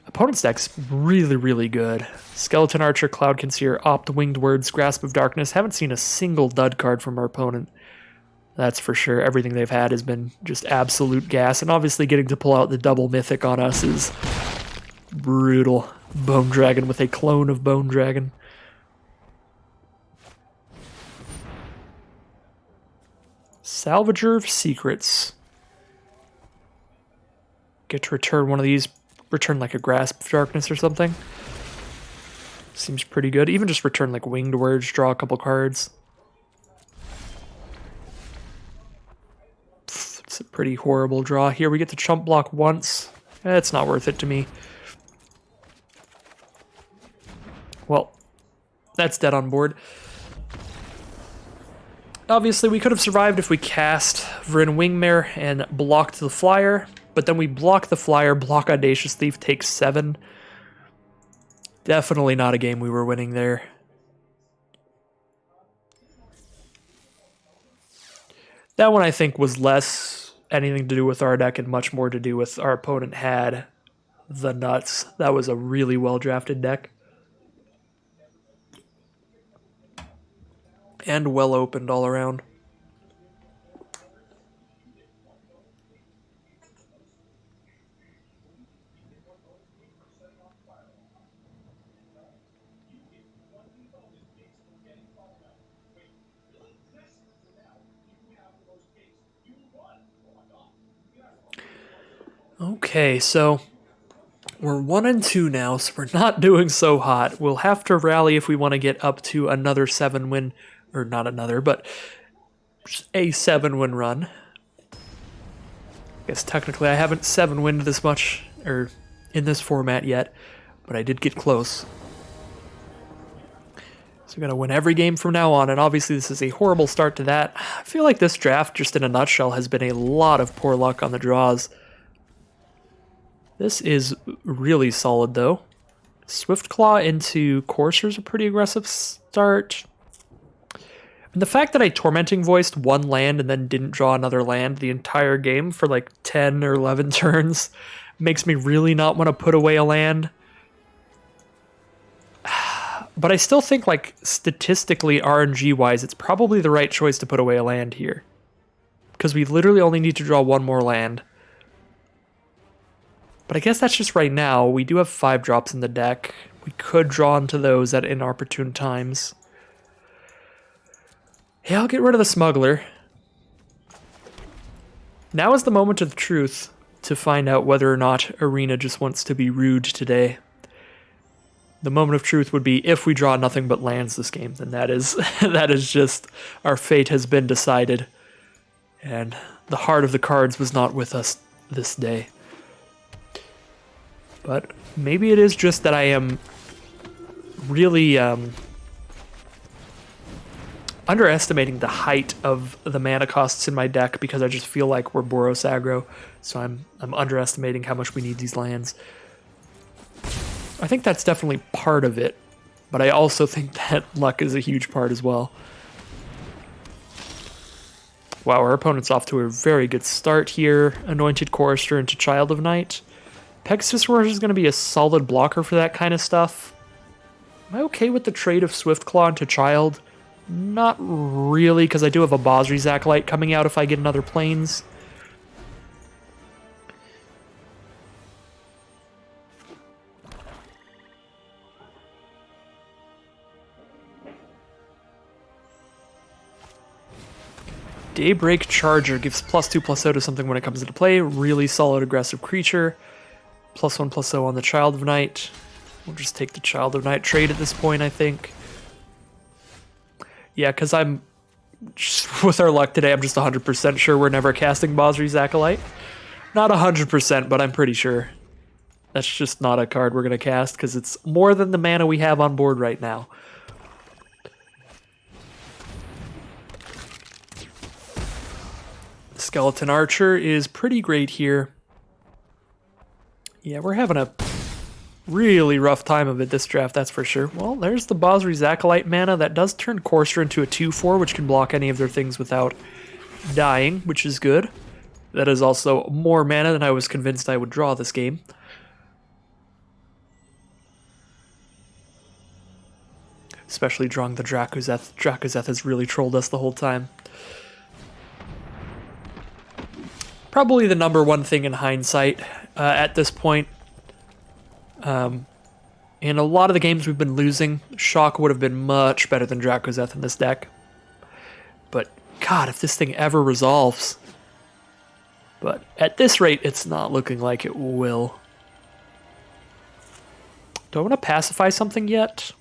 Opponent's deck's really, really good. Skeleton Archer, Cloud Concealer, Opt, Winged Words, Grasp of Darkness. Haven't seen a single dud card from our opponent. That's for sure. Everything they've had has been just absolute gas. And obviously getting to pull out the double mythic on us is brutal. Bone Dragon with a clone of Bone Dragon. Salvager of Secrets. Get to return one of these. Return like a Grasp of Darkness or something. Seems pretty good. Even just return like Winged Words, draw a couple cards. It's a pretty horrible draw. Here we get to chump block once. It's not worth it to me. Well, that's dead on board. Obviously, we could have survived if we cast Vryn Wingmare and blocked the flyer, but then we block the flyer, block Audacious Thief, takes 7. Definitely not a game we were winning there. That one, I think, was less anything to do with our deck and much more to do with our opponent had the nuts. That was a really well-drafted deck. And well opened all around. Okay, so we're 1-2 now, so we're not doing so hot. We'll have to rally if we want to get up to another 7-win, or not another, but a 7-win run. I guess technically I haven't 7-winned this much, or in this format yet, but I did get close. So I'm going to win every game from now on, and obviously this is a horrible start to that. I feel like this draft, just in a nutshell, has been a lot of poor luck on the draws. This is really solid, though. Swiftclaw into Courser's a pretty aggressive start. And the fact that I Tormenting Voiced one land and then didn't draw another land the entire game for like 10 or 11 turns makes me really not want to put away a land. But I still think, like, statistically, RNG-wise, it's probably the right choice to put away a land here. Because we literally only need to draw one more land. But I guess that's just right now. We do have 5 drops in the deck. We could draw into those at inopportune times. Yeah, I'll get rid of the Smuggler. Now is the moment of truth to find out whether or not Arena just wants to be rude today. The moment of truth would be if we draw nothing but lands this game, then that is that is just our fate has been decided. And the heart of the cards was not with us this day. But maybe it is just that I am really underestimating the height of the mana costs in my deck because I just feel like we're Boros aggro, so I'm underestimating how much we need these lands. I think that's definitely part of it, but I also think that luck is a huge part as well. Wow, our opponent's off to a very good start here. Anointed Chorister into Child of Night. Pegasus Roar is going to be a solid blocker for that kind of stuff. Am I okay with the trade of Swiftclaw into Child? Not really, because I do have a Basri's Acolyte coming out if I get another Plains. Daybreak Charger gives +2/+0 to something when it comes into play. Really solid aggressive creature. +1/+0 on the Child of Night. We'll just take the Child of Night trade at this point, I think. Yeah, because I'm, just with our luck today, I'm just 100% sure we're never casting Basri's Acolyte. Not 100%, but I'm pretty sure. That's just not a card we're going to cast, because it's more than the mana we have on board right now. Skeleton Archer is pretty great here. Yeah, we're having a really rough time of it this draft, that's for sure. Well, there's the Basri's Acolyte mana. That does turn Chorister into a 2/4, which can block any of their things without dying, which is good. That is also more mana than I was convinced I would draw this game. Especially drawing the Dracozeth. Dracozeth has really trolled us the whole time. Probably the number one thing in hindsight at this point. In a lot of the games we've been losing, Shock would have been much better than Dracozeth in this deck. But God, if this thing ever resolves. But at this rate, it's not looking like it will. Do I want to pacify something yet?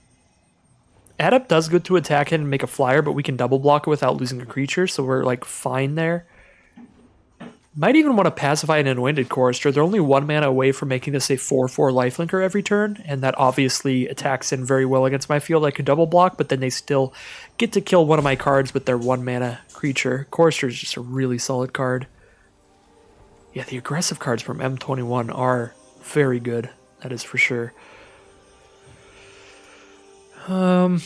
Adept does good to attack it and make a flyer, but we can double block it without losing a creature, so we're like fine there. Might even want to pacify an Anointed Chorister. They're only 1 mana away from making this a 4/4 lifelinker every turn, and that obviously attacks in very well against my field. I could double block, but then they still get to kill one of my cards with their 1 mana creature. Chorister is just a really solid card. Yeah, the aggressive cards from M21 are very good. That is for sure. I'm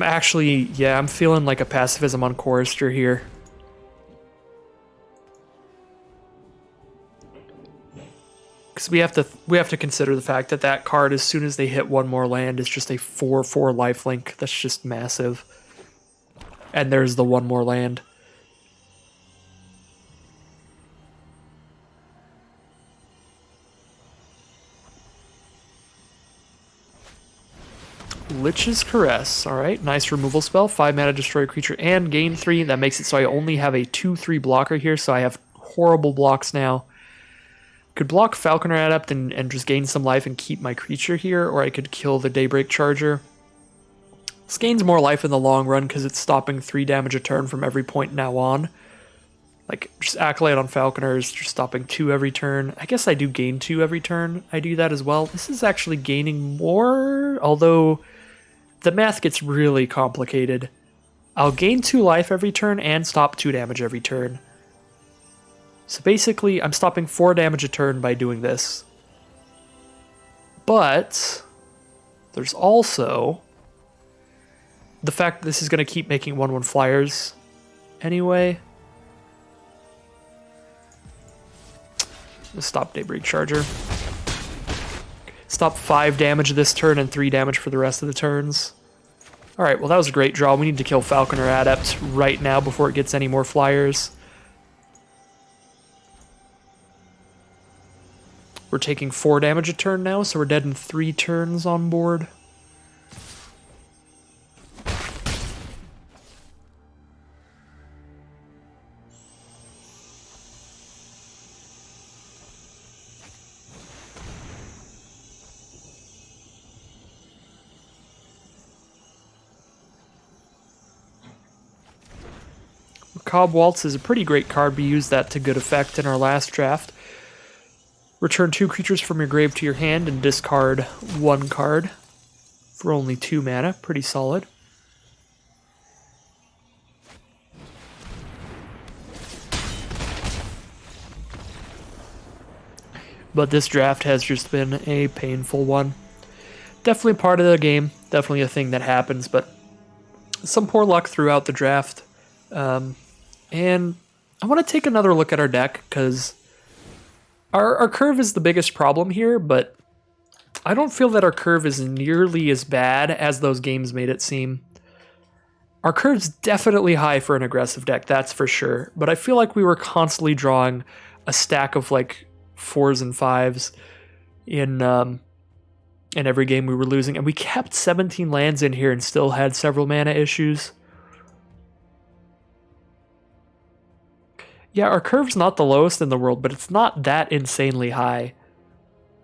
actually, yeah, I'm feeling like a pacifism on Chorister here. Because we have to consider the fact that that card, as soon as they hit 1 more land, is just a 4/4 lifelink. That's just massive. And there's the 1 more land. Lich's Caress. Alright, nice removal spell. 5 mana, destroy a creature, and gain 3. That makes it so I only have a 2/3 blocker here, so I have horrible blocks now. Could block Falconer Adept and just gain some life and keep my creature here, or I could kill the Daybreak Charger. This gains more life in the long run because it's stopping 3 damage a turn from every point now on. Like, just Acolyte on Falconer is just stopping 2 every turn. I guess I do gain 2 every turn. I do that as well. This is actually gaining more, although the math gets really complicated. I'll gain 2 life every turn and stop 2 damage every turn. So basically, I'm stopping 4 damage a turn by doing this. But there's also the fact that this is going to keep making 1/1 flyers anyway. Let's stop Daybreak Charger. Stop 5 damage this turn and 3 damage for the rest of the turns. Alright, well that was a great draw. We need to kill Falconer Adept right now before it gets any more flyers. We're taking 4 damage a turn now, so we're dead in 3 turns on board. Cobb Waltz is a pretty great card. We used that to good effect in our last draft. Return 2 creatures from your grave to your hand and discard 1 card for only 2 mana. Pretty solid. But this draft has just been a painful one. Definitely part of the game. Definitely a thing that happens, but some poor luck throughout the draft. And I want to take another look at our deck, because our curve is the biggest problem here, but I don't feel that our curve is nearly as bad as those games made it seem. Our curve's definitely high for an aggressive deck, that's for sure, but I feel like we were constantly drawing a stack of like 4s and 5s in every game we were losing, and we kept 17 lands in here and still had several mana issues. Yeah, our curve's not the lowest in the world, but it's not that insanely high.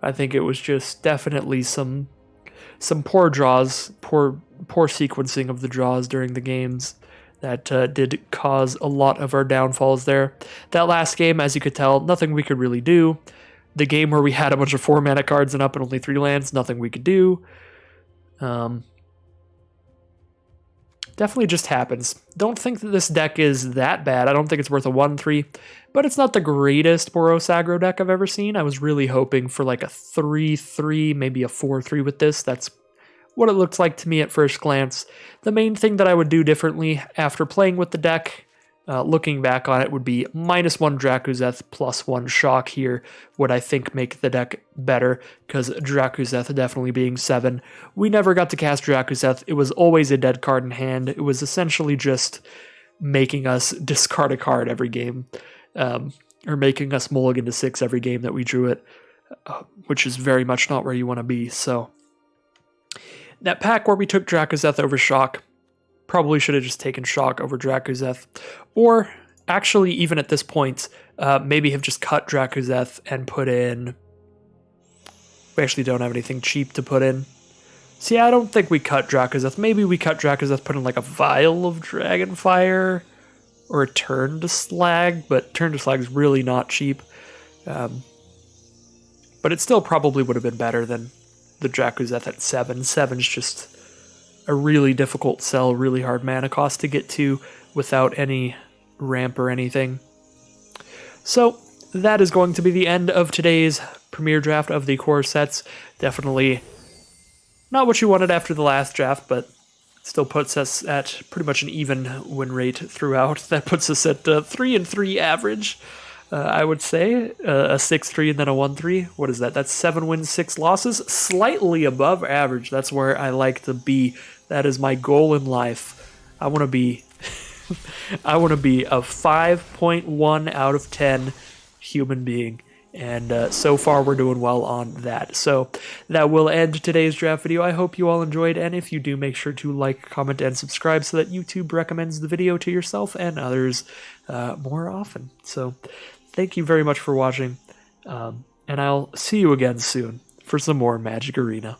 I think it was just definitely some poor draws, poor sequencing of the draws during the games that did cause a lot of our downfalls there. That last game, as you could tell, nothing we could really do. The game where we had a bunch of 4 mana cards and up and only 3 lands, nothing we could do. Definitely just happens. Don't think that this deck is that bad. I don't think it's worth a 1-3, but it's not the greatest Boros aggro deck I've ever seen. I was really hoping for like a 3-3, maybe a 4-3 with this. That's what it looks like to me at first glance. The main thing that I would do differently after playing with the deck, looking back on it, would be -1 Dracuzeth +1 Shock here would, I think, make the deck better, because Dracuzeth definitely being 7. We never got to cast Dracuzeth. It was always a dead card in hand. It was essentially just making us discard a card every game, or making us mulligan to 6 every game that we drew it, which is very much not where you want to be. So that pack where we took Dracuzeth over Shock, probably should have just taken Shock over Dracuzeth. Or, actually, even at this point, maybe have just cut Dracuzeth and put in... We actually don't have anything cheap to put in. See, I don't think we cut Dracuzeth. Maybe we cut Dracuzeth, put in like a Vial of Dragonfire, or a Turn to Slag, but Turn to Slag is really not cheap. But it still probably would have been better than the Dracuzeth at 7. 7's just a really difficult sell, really hard mana cost to get to without any ramp or anything. So that is going to be the end of today's premiere draft of the core sets. Definitely not what you wanted after the last draft, but still puts us at pretty much an even win rate throughout. That puts us at 3-3 average, I would say. A 6-3 and then a 1-3. What is that? That's 7 wins, 6 losses. Slightly above average. That's where I like to be. That is my goal in life. I want to be I want to be a 5.1 out of 10 human being. And so far, we're doing well on that. So that will end today's draft video. I hope you all enjoyed. And if you do, make sure to like, comment, and subscribe so that YouTube recommends the video to yourself and others more often. So thank you very much for watching. And I'll see you again soon for some more Magic Arena.